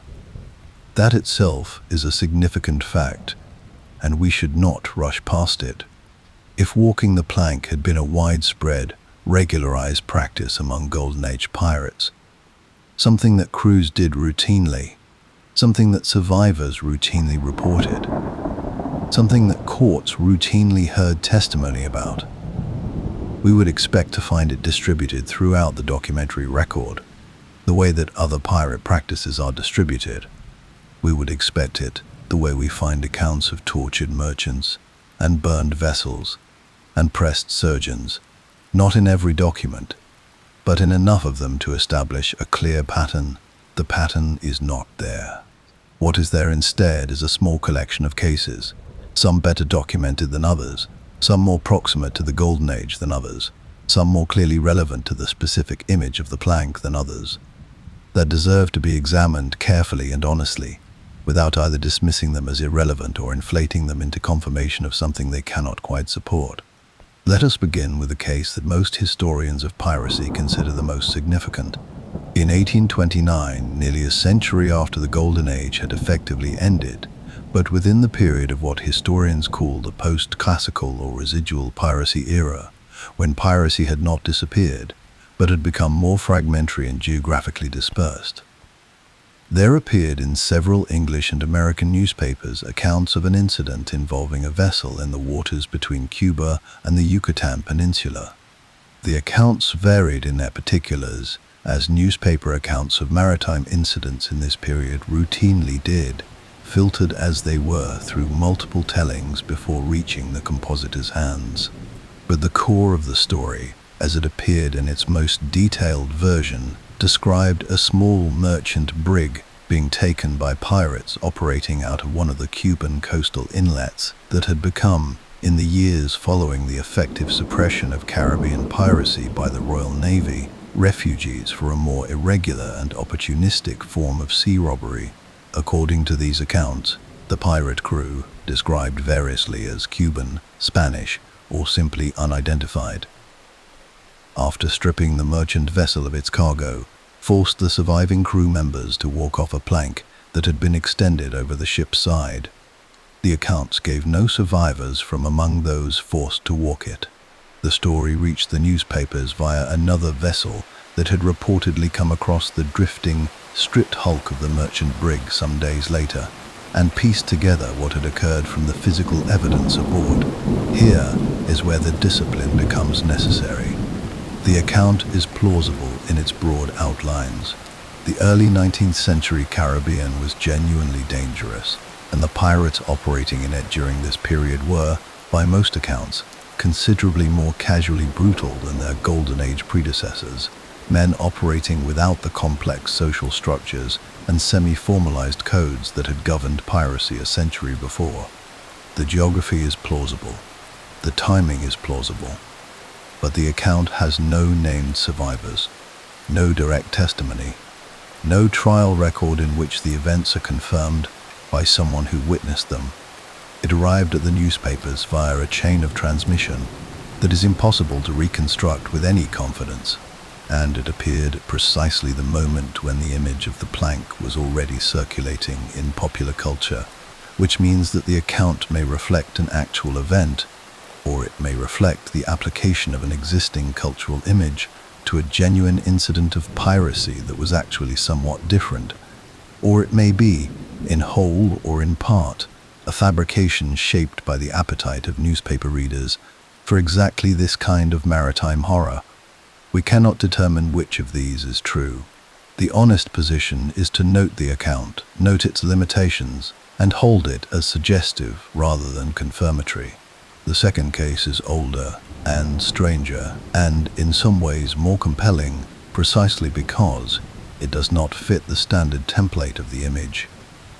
That itself is a significant fact, and we should not rush past it. If walking the plank had been a widespread, regularized practice among Golden Age pirates, something that crews did routinely, something that survivors routinely reported, something that courts routinely heard testimony about, we would expect to find it distributed throughout the documentary record, the way that other pirate practices are distributed. We would expect it the way we find accounts of tortured merchants and burned vessels and pressed surgeons, not in every document, but in enough of them to establish a clear pattern. The pattern is not there. What is there instead is a small collection of cases, some better documented than others, some more proximate to the Golden Age than others, some more clearly relevant to the specific image of the plank than others, that deserve to be examined carefully and honestly, without either dismissing them as irrelevant or inflating them into confirmation of something they cannot quite support. Let us begin with the case that most historians of piracy consider the most significant. In 1829, nearly a century after the Golden Age had effectively ended, but within the period of what historians call the post-classical or residual piracy era, when piracy had not disappeared, but had become more fragmentary and geographically dispersed. There appeared in several English and American newspapers accounts of an incident involving a vessel in the waters between Cuba and the Yucatan Peninsula. The accounts varied in their particulars, as newspaper accounts of maritime incidents in this period routinely did, filtered as they were through multiple tellings before reaching the compositor's hands. But the core of the story, as it appeared in its most detailed version, described a small merchant brig being taken by pirates operating out of one of the Cuban coastal inlets that had become, in the years following the effective suppression of Caribbean piracy by the Royal Navy, refuges for a more irregular and opportunistic form of sea robbery. According to these accounts, the pirate crew, described variously as Cuban, Spanish, or simply unidentified, after stripping the merchant vessel of its cargo, forced the surviving crew members to walk off a plank that had been extended over the ship's side. The accounts gave no survivors from among those forced to walk it. The story reached the newspapers via another vessel that had reportedly come across the drifting, stripped hulk of the merchant brig some days later, and pieced together what had occurred from the physical evidence aboard. Here is where the discipline becomes necessary. The account is plausible in its broad outlines. The early 19th century Caribbean was genuinely dangerous, and the pirates operating in it during this period were, by most accounts, considerably more casually brutal than their Golden Age predecessors, men operating without the complex social structures and semi-formalized codes that had governed piracy a century before. The geography is plausible. The timing is plausible. But the account has no named survivors, no direct testimony, no trial record in which the events are confirmed by someone who witnessed them. It arrived at the newspapers via a chain of transmission that is impossible to reconstruct with any confidence, and it appeared at precisely the moment when the image of the plank was already circulating in popular culture, which means that the account may reflect an actual event, or it may reflect the application of an existing cultural image to a genuine incident of piracy that was actually somewhat different, or it may be, in whole or in part, a fabrication shaped by the appetite of newspaper readers for exactly this kind of maritime horror. We cannot determine which of these is true. The honest position is to note the account, note its limitations, and hold it as suggestive rather than confirmatory. The second case is older and stranger, and in some ways more compelling, precisely because it does not fit the standard template of the image.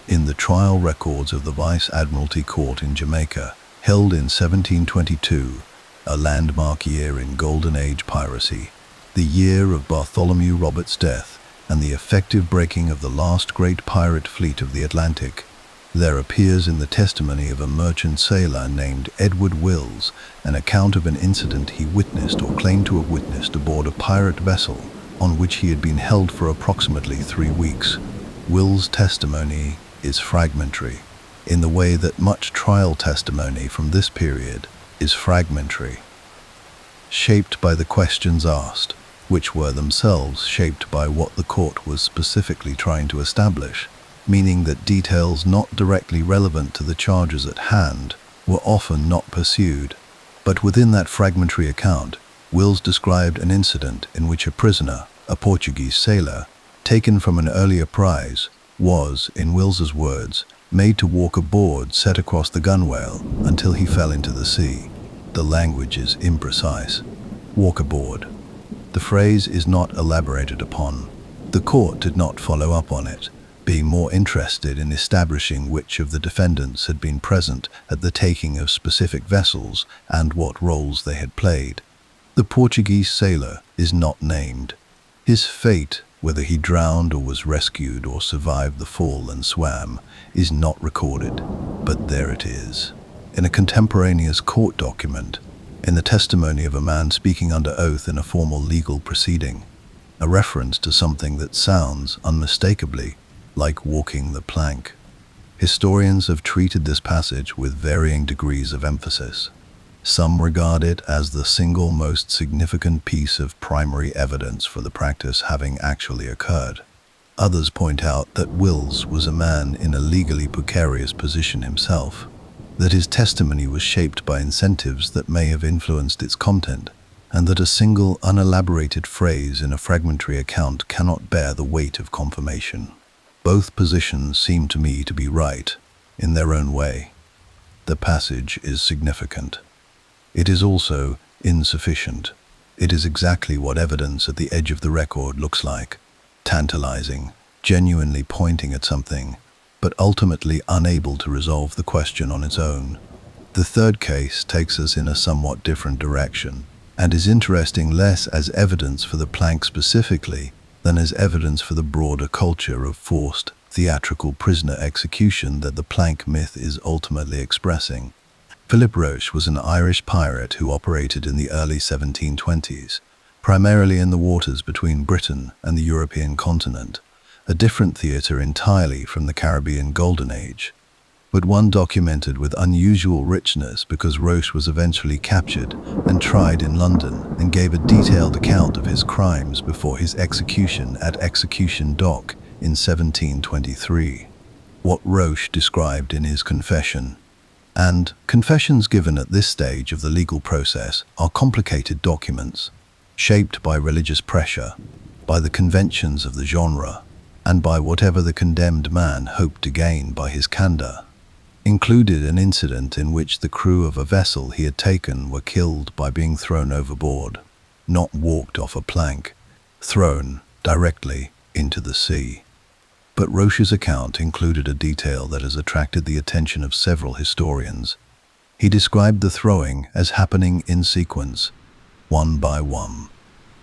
In the trial records of the Vice Admiralty Court in Jamaica, held in 1722, a landmark year in Golden Age piracy, the year of Bartholomew Roberts' death, and the effective breaking of the last great pirate fleet of the Atlantic, there appears in the testimony of a merchant sailor named Edward Wills an account of an incident he witnessed or claimed to have witnessed aboard a pirate vessel on which he had been held for approximately 3 weeks. Wills' testimony is fragmentary, in the way that much trial testimony from this period is fragmentary, shaped by the questions asked, which were themselves shaped by what the court was specifically trying to establish, meaning that details not directly relevant to the charges at hand were often not pursued. But within that fragmentary account, Wills described an incident in which a prisoner, a Portuguese sailor, taken from an earlier prize, was, in Wills's words, made to walk aboard set across the gunwale until he fell into the sea. The language is imprecise. Walk aboard. The phrase is not elaborated upon. The court did not follow up on it, being more interested in establishing which of the defendants had been present at the taking of specific vessels and what roles they had played. The Portuguese sailor is not named. His fate, whether he drowned or was rescued or survived the fall and swam, is not recorded, but there it is. In a contemporaneous court document, in the testimony of a man speaking under oath in a formal legal proceeding, a reference to something that sounds, unmistakably, like walking the plank. Historians have treated this passage with varying degrees of emphasis. Some regard it as the single most significant piece of primary evidence for the practice having actually occurred. Others point out that Wills was a man in a legally precarious position himself, that his testimony was shaped by incentives that may have influenced its content, and that a single unelaborated phrase in a fragmentary account cannot bear the weight of confirmation. Both positions seem to me to be right, in their own way. The passage is significant. It is also insufficient. It is exactly what evidence at the edge of the record looks like: tantalizing, genuinely pointing at something, but ultimately unable to resolve the question on its own. The third case takes us in a somewhat different direction, and is interesting less as evidence for the plank specifically than as evidence for the broader culture of forced, theatrical prisoner execution that the plank myth is ultimately expressing. Philip Roche was an Irish pirate who operated in the early 1720s, primarily in the waters between Britain and the European continent, a different theatre entirely from the Caribbean Golden Age, but one documented with unusual richness because Roche was eventually captured and tried in London and gave a detailed account of his crimes before his execution at Execution Dock in 1723. What Roche described in his confession. And confessions given at this stage of the legal process are complicated documents, shaped by religious pressure, by the conventions of the genre, and by whatever the condemned man hoped to gain by his candor. Included an incident in which the crew of a vessel he had taken were killed by being thrown overboard, not walked off a plank, thrown directly into the sea. But Roche's account included a detail that has attracted the attention of several historians. He described the throwing as happening in sequence, one by one.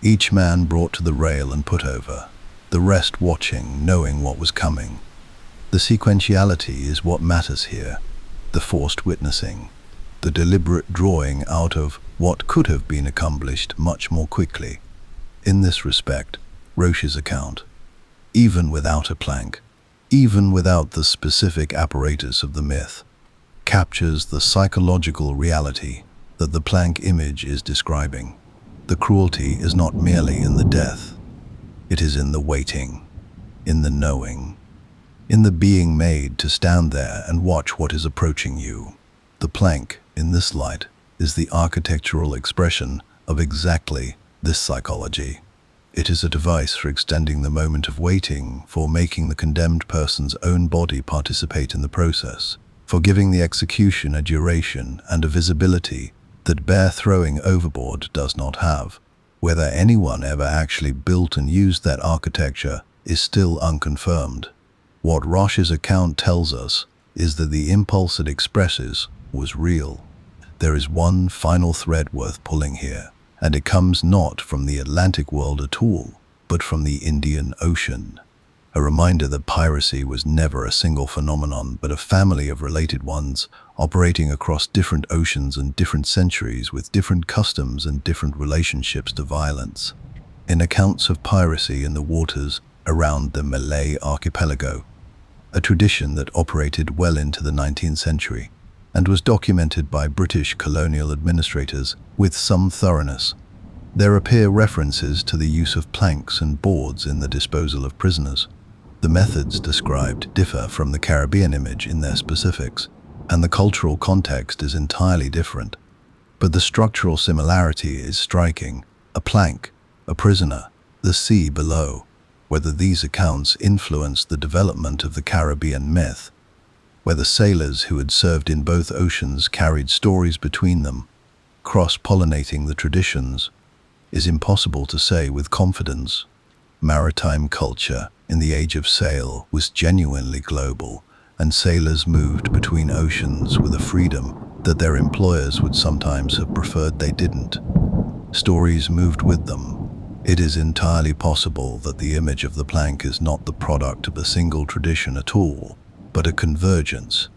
Each man brought to the rail and put over, the rest watching, knowing what was coming. The sequentiality is what matters here, the forced witnessing, the deliberate drawing out of what could have been accomplished much more quickly. In this respect, Roche's account, even without a plank, even without the specific apparatus of the myth, captures the psychological reality that the plank image is describing. The cruelty is not merely in the death, it is in the waiting, in the knowing, in the being made to stand there and watch what is approaching you. The plank, in this light, is the architectural expression of exactly this psychology. It is a device for extending the moment of waiting, for making the condemned person's own body participate in the process, for giving the execution a duration and a visibility that bare throwing overboard does not have. Whether anyone ever actually built and used that architecture is still unconfirmed. What Roche's account tells us is that the impulse it expresses was real. There is one final thread worth pulling here, and it comes not from the Atlantic world at all, but from the Indian Ocean. A reminder that piracy was never a single phenomenon, but a family of related ones operating across different oceans and different centuries with different customs and different relationships to violence. In accounts of piracy in the waters around the Malay archipelago, a tradition that operated well into the 19th century and was documented by British colonial administrators with some thoroughness, there appear references to the use of planks and boards in the disposal of prisoners. The methods described differ from the Caribbean image in their specifics, and the cultural context is entirely different. But the structural similarity is striking. A plank, a prisoner, the sea below. Whether these accounts influenced the development of the Caribbean myth, whether sailors who had served in both oceans carried stories between them, cross-pollinating the traditions, is impossible to say with confidence. Maritime culture in the age of sail was genuinely global, and sailors moved between oceans with a freedom that their employers would sometimes have preferred they didn't. Stories moved with them. It is entirely possible that the image of the plank is not the product of a single tradition at all, but a convergence.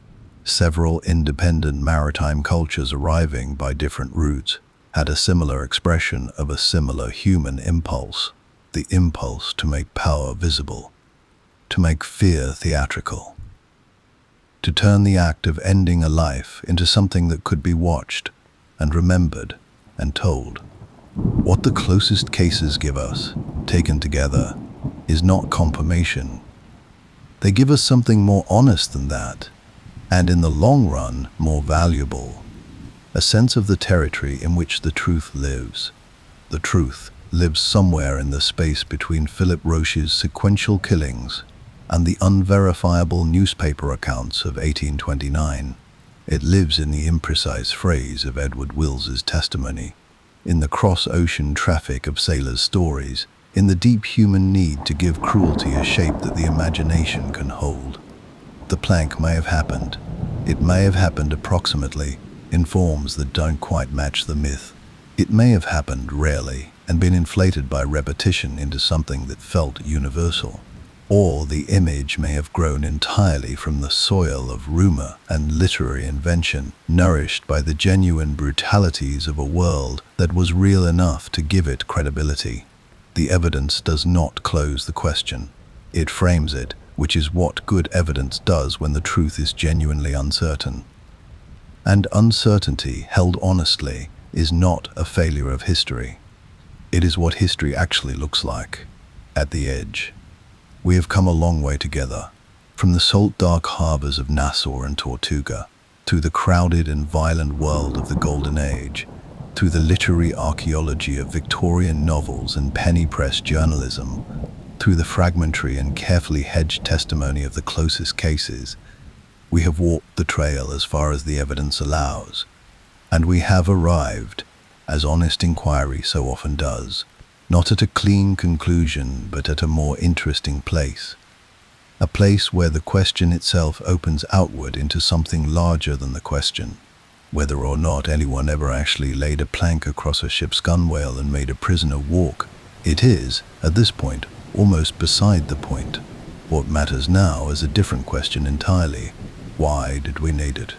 Several independent maritime cultures arriving by different routes had a similar expression of a similar human impulse. The impulse to make power visible, to make fear theatrical, to turn the act of ending a life into something that could be watched and remembered and told. What the closest cases give us, taken together, is not confirmation. They give us something more honest than that, and in the long run, more valuable. A sense of the territory in which the truth lives. The truth lives somewhere in the space between Philip Roche's sequential killings and the unverifiable newspaper accounts of 1829. It lives in the imprecise phrase of Edward Wills's testimony, in the cross-ocean traffic of sailors' stories, in the deep human need to give cruelty a shape that the imagination can hold. The plank may have happened. It may have happened approximately, in forms that don't quite match the myth. It may have happened rarely and been inflated by repetition into something that felt universal. Or the image may have grown entirely from the soil of rumor and literary invention, nourished by the genuine brutalities of a world that was real enough to give it credibility. The evidence does not close the question. It frames it, which is what good evidence does when the truth is genuinely uncertain. And uncertainty, held honestly, is not a failure of history. It is what history actually looks like, at the edge. We have come a long way together, from the salt-dark harbors of Nassau and Tortuga, through the crowded and violent world of the Golden Age, through the literary archaeology of Victorian novels and penny-press journalism, through the fragmentary and carefully hedged testimony of the closest cases. We have walked the trail as far as the evidence allows, and we have arrived, as honest inquiry so often does, not at a clean conclusion, but at a more interesting place. A place where the question itself opens outward into something larger than the question. Whether or not anyone ever actually laid a plank across a ship's gunwale and made a prisoner walk, it is, at this point, almost beside the point. What matters now is a different question entirely. Why did we need it?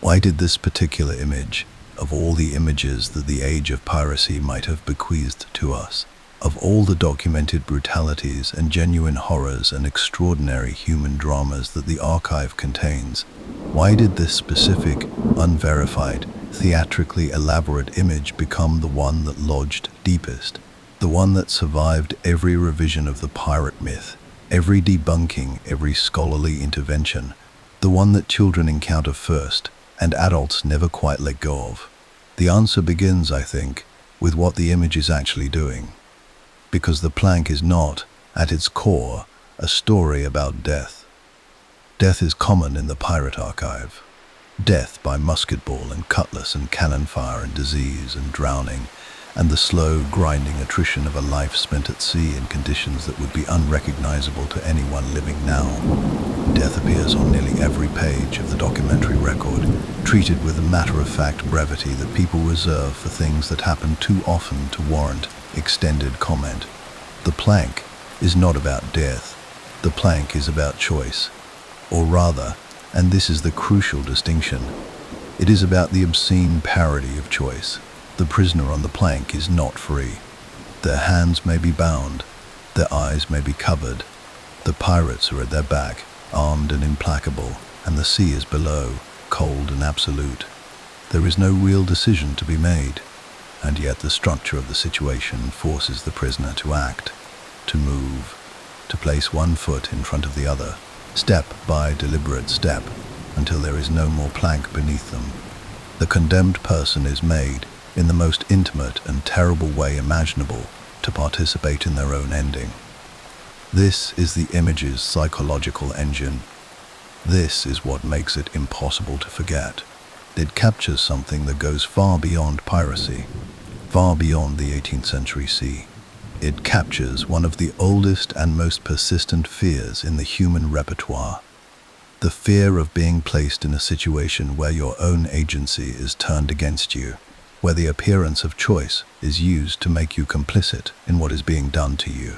Why did this particular image, of all the images that the age of piracy might have bequeathed to us, of all the documented brutalities and genuine horrors and extraordinary human dramas that the archive contains, why did this specific, unverified, theatrically elaborate image become the one that lodged deepest, the one that survived every revision of the pirate myth, every debunking, every scholarly intervention, the one that children encounter first and adults never quite let go of? The answer begins, I think, with what the image is actually doing. because the plank is not, at its core, a story about death. Death is common in the pirate archive. Death by musket ball and cutlass and cannon fire and disease and drowning, and the slow, grinding attrition of a life spent at sea in conditions that would be unrecognizable to anyone living now. Death appears on nearly every page of the documentary record, treated with a matter-of-fact brevity that people reserve for things that happen too often to warrant extended comment. The plank is not about death. The plank is about choice. Or rather, and this is the crucial distinction, it is about the obscene parody of choice. The prisoner on the plank is not free. Their hands may be bound, their eyes may be covered. The pirates are at their back, armed and implacable, and the sea is below, cold and absolute. There is no real decision to be made, and yet the structure of the situation forces the prisoner to act, to move, to place one foot in front of the other, step by deliberate step, until there is no more plank beneath them. The condemned person is made, in the most intimate and terrible way imaginable, to participate in their own ending. This is the image's psychological engine. This is what makes it impossible to forget. It captures something that goes far beyond piracy, far beyond the 18th century sea. It captures one of the oldest and most persistent fears in the human repertoire. The fear of being placed in a situation where your own agency is turned against you, where the appearance of choice is used to make you complicit in what is being done to you,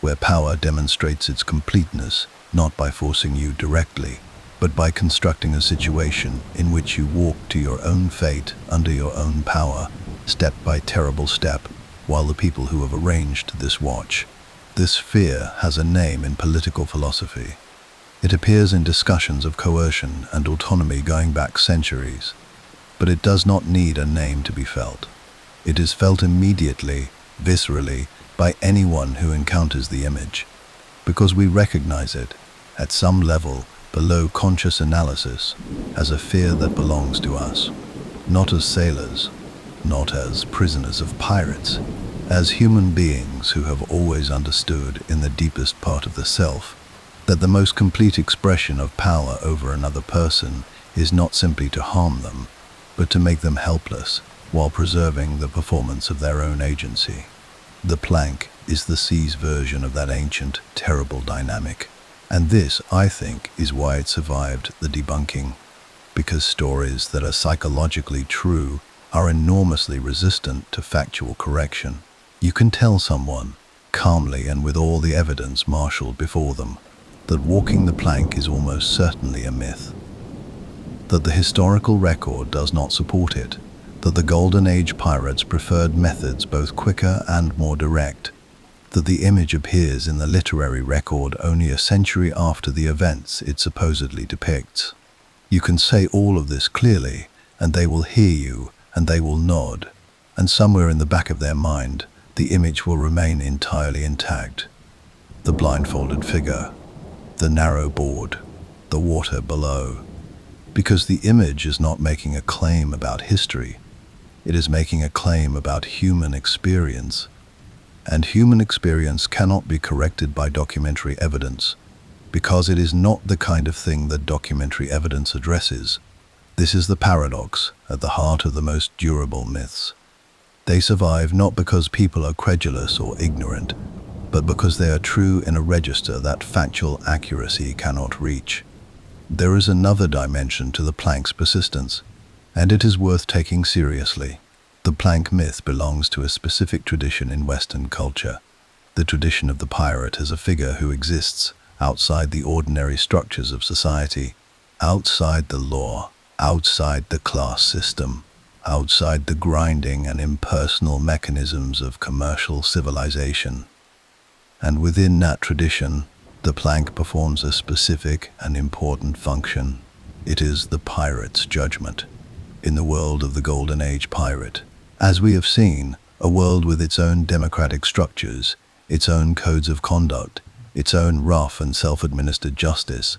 where power demonstrates its completeness not by forcing you directly, but by constructing a situation in which you walk to your own fate under your own power, step by terrible step, while the people who have arranged this watch. This fear has a name in political philosophy. It appears in discussions of coercion and autonomy going back centuries, but it does not need a name to be felt. It is felt immediately, viscerally, by anyone who encounters the image, because we recognize it, at some level, below conscious analysis, as a fear that belongs to us, not as sailors, not as prisoners of pirates, as human beings who have always understood in the deepest part of the self that the most complete expression of power over another person is not simply to harm them, but to make them helpless while preserving the performance of their own agency. The plank is the sea's version of that ancient, terrible dynamic. And this, I think, is why it survived the debunking, because stories that are psychologically true are enormously resistant to factual correction. You can tell someone, calmly and with all the evidence marshaled before them, that walking the plank is almost certainly a myth, that the historical record does not support it, that the Golden Age pirates preferred methods both quicker and more direct, that the image appears in the literary record only a century after the events it supposedly depicts. You can say all of this clearly, and they will hear you, and they will nod, and somewhere in the back of their mind, the image will remain entirely intact. The blindfolded figure, the narrow board, the water below. Because the image is not making a claim about history, it is making a claim about human experience. And human experience cannot be corrected by documentary evidence, because it is not the kind of thing that documentary evidence addresses. This is the paradox at the heart of the most durable myths. They survive not because people are credulous or ignorant, but because they are true in a register that factual accuracy cannot reach. There is another dimension to the plank's persistence, and it is worth taking seriously. The plank myth belongs to a specific tradition in Western culture, the tradition of the pirate as a figure who exists outside the ordinary structures of society, outside the law, outside the class system, outside the grinding and impersonal mechanisms of commercial civilization. And within that tradition, the plank performs a specific and important function. It is the pirate's judgment. In the world of the Golden Age pirate, as we have seen, a world with its own democratic structures, its own codes of conduct, its own rough and self-administered justice,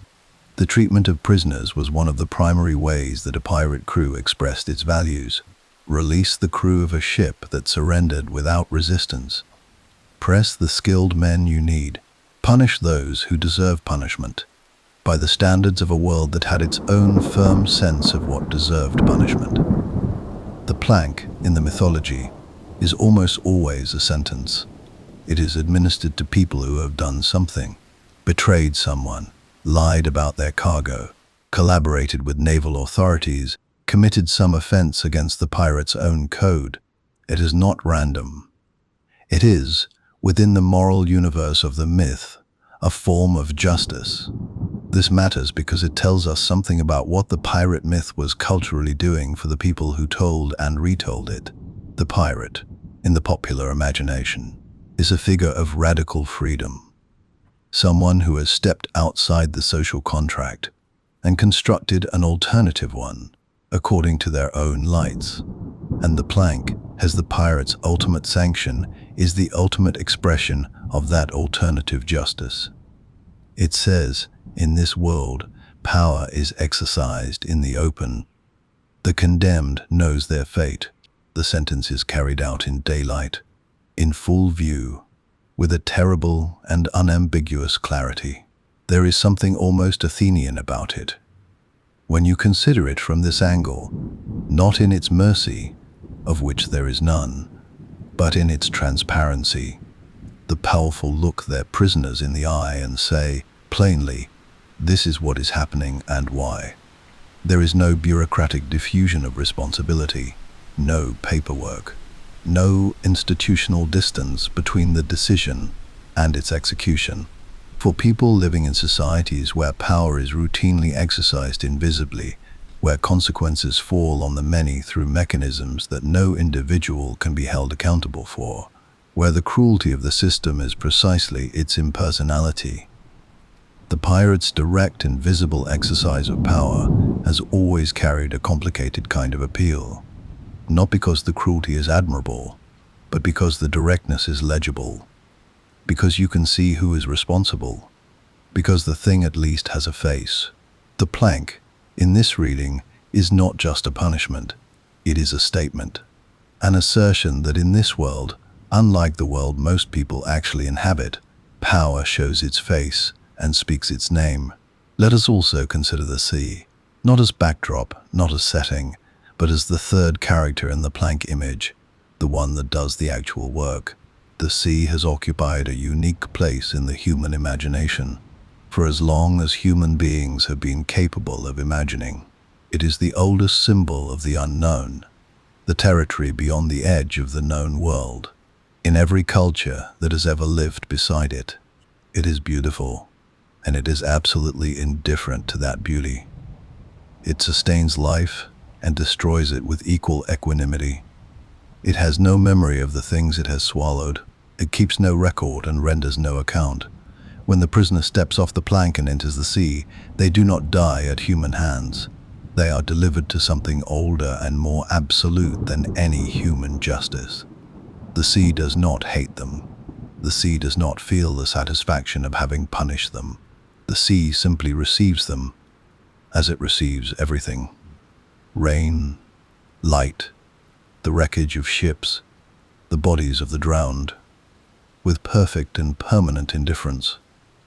the treatment of prisoners was one of the primary ways that a pirate crew expressed its values. Release the crew of a ship that surrendered without resistance. Press the skilled men you need. Punish those who deserve punishment, by the standards of a world that had its own firm sense of what deserved punishment. The plank, in the mythology, is almost always a sentence. It is administered to people who have done something, betrayed someone, lied about their cargo, collaborated with naval authorities, committed some offense against the pirate's own code. It is not random. It is, within the moral universe of the myth, a form of justice. This matters because it tells us something about what the pirate myth was culturally doing for the people who told and retold it. The pirate, in the popular imagination, is a figure of radical freedom. Someone who has stepped outside the social contract and constructed an alternative one, according to their own lights. And the plank, as the pirate's ultimate sanction, is the ultimate expression of that alternative justice. It says, in this world, power is exercised in the open. The condemned knows their fate. The sentence is carried out in daylight, in full view, with a terrible and unambiguous clarity. There is something almost Athenian about it. When you consider it from this angle, not in its mercy, of which there is none, but in its transparency, the powerful look their prisoners in the eye and say, plainly, this is what is happening and why. There is no bureaucratic diffusion of responsibility, no paperwork, no institutional distance between the decision and its execution. For people living in societies where power is routinely exercised invisibly, where consequences fall on the many through mechanisms that no individual can be held accountable for, where the cruelty of the system is precisely its impersonality, the pirate's direct and visible exercise of power has always carried a complicated kind of appeal, not because the cruelty is admirable, but because the directness is legible, because you can see who is responsible, because the thing at least has a face. The plank, in this reading, is not just a punishment, it is a statement, an assertion that in this world, unlike the world most people actually inhabit, power shows its face and speaks its name. Let us also consider the sea, not as backdrop, not as setting, but as the third character in the plank image, the one that does the actual work. The sea has occupied a unique place in the human imagination, for as long as human beings have been capable of imagining. It is the oldest symbol of the unknown, the territory beyond the edge of the known world. In every culture that has ever lived beside it, it is beautiful, and it is absolutely indifferent to that beauty. It sustains life and destroys it with equal equanimity. It has no memory of the things it has swallowed. It keeps no record and renders no account. When the prisoner steps off the plank and enters the sea, they do not die at human hands. They are delivered to something older and more absolute than any human justice. The sea does not hate them. The sea does not feel the satisfaction of having punished them. The sea simply receives them, as it receives everything. Rain, light, the wreckage of ships, the bodies of the drowned, with perfect and permanent indifference.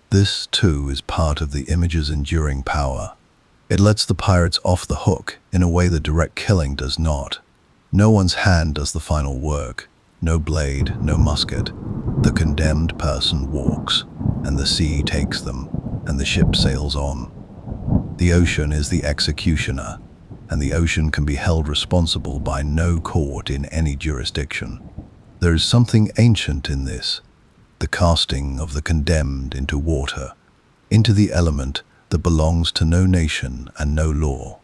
This, too, is part of the image's enduring power. It lets the pirates off the hook in a way that direct killing does not. No one's hand does the final work, no blade, no musket. The condemned person walks, and the sea takes them, and the ship sails on. The ocean is the executioner, and the ocean can be held responsible by no court in any jurisdiction. There is something ancient in this, the casting of the condemned into water, into the element that belongs to no nation and no law.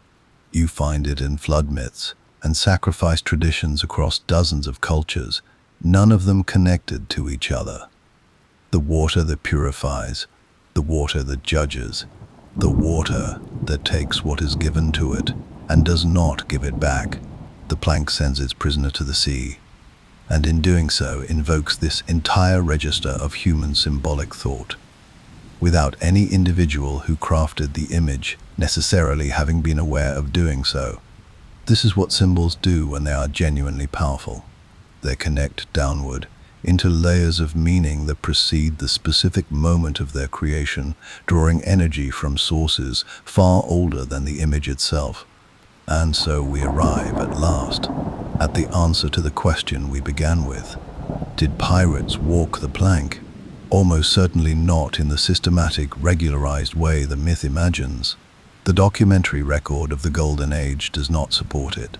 You find it in flood myths and sacrifice traditions across dozens of cultures, none of them connected to each other. The water that purifies, the water that judges, the water that takes what is given to it and does not give it back. The plank sends its prisoner to the sea, and in doing so invokes this entire register of human symbolic thought, without any individual who crafted the image necessarily having been aware of doing so. This is what symbols do when they are genuinely powerful. They connect downward into layers of meaning that precede the specific moment of their creation, drawing energy from sources far older than the image itself. And so we arrive at last at the answer to the question we began with. Did pirates walk the plank? Almost certainly not in the systematic, regularized way the myth imagines. The documentary record of the Golden Age does not support it.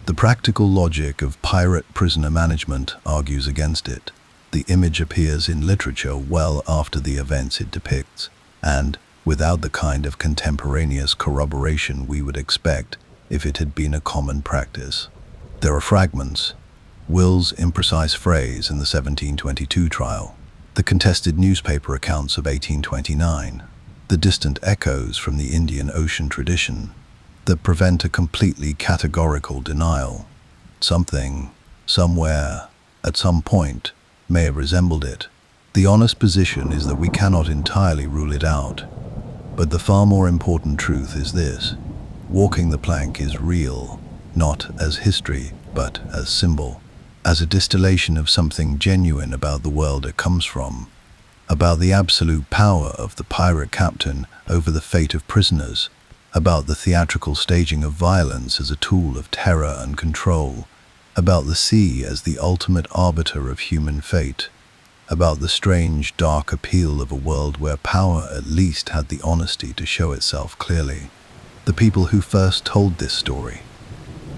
The practical logic of pirate prisoner management argues against it. The image appears in literature well after the events it depicts, and without the kind of contemporaneous corroboration we would expect if it had been a common practice. There are fragments, Will's imprecise phrase in the 1722 trial, the contested newspaper accounts of 1829, the distant echoes from the Indian Ocean tradition, that prevent a completely categorical denial. Something, somewhere, at some point, may have resembled it. The honest position is that we cannot entirely rule it out. But the far more important truth is this: walking the plank is real, not as history, but as symbol, as a distillation of something genuine about the world it comes from, about the absolute power of the pirate captain over the fate of prisoners, about the theatrical staging of violence as a tool of terror and control, about the sea as the ultimate arbiter of human fate, about the strange, dark appeal of a world where power at least had the honesty to show itself clearly. The people who first told this story,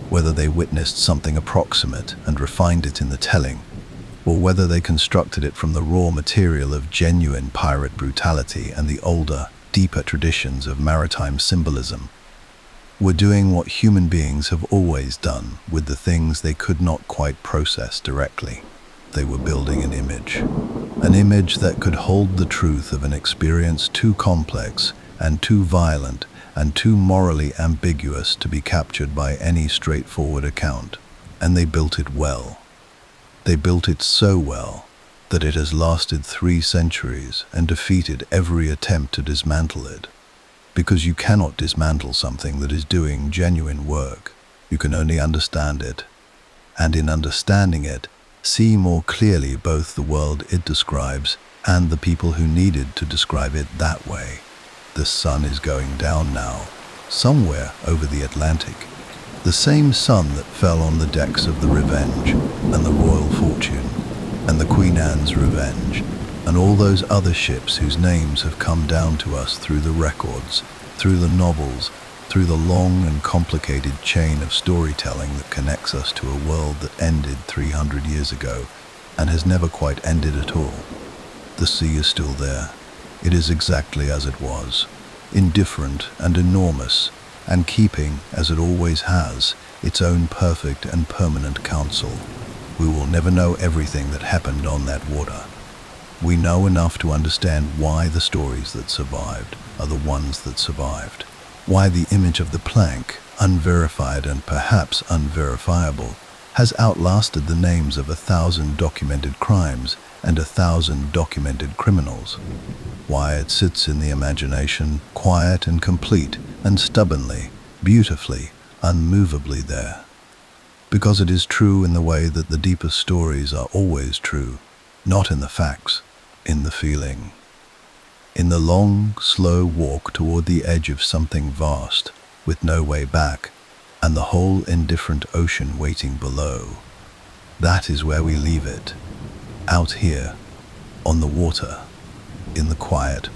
whether they witnessed something approximate and refined it in the telling, or whether they constructed it from the raw material of genuine pirate brutality and the older, deeper traditions of maritime symbolism, were doing what human beings have always done with the things they could not quite process directly. They were building an image that could hold the truth of an experience too complex and too violent and too morally ambiguous to be captured by any straightforward account. And they built it well. They built it so well that it has lasted 3 centuries and defeated every attempt to dismantle it. Because you cannot dismantle something that is doing genuine work. You can only understand it, and in understanding it, see more clearly both the world it describes and the people who needed to describe it that way. The sun is going down now, somewhere over the Atlantic. The same sun that fell on the decks of the Revenge and the Royal Fortune and the Queen Anne's Revenge and all those other ships whose names have come down to us through the records, through the novels, through the long and complicated chain of storytelling that connects us to a world that ended 300 years ago and has never quite ended at all. The sea is still there. It is exactly as it was, indifferent and enormous, and keeping, as it always has, its own perfect and permanent counsel. We will never know everything that happened on that water. We know enough to understand why the stories that survived are the ones that survived. Why the image of the plank, unverified and perhaps unverifiable, has outlasted the names of 1,000 documented crimes and 1,000 documented criminals. Why it sits in the imagination, quiet and complete, and stubbornly, beautifully, unmovably there. Because it is true in the way that the deepest stories are always true, not in the facts, in the feeling. In the long, slow walk toward the edge of something vast, with no way back, and the whole indifferent ocean waiting below. That is where we leave it. Out here, on the water, in the quiet,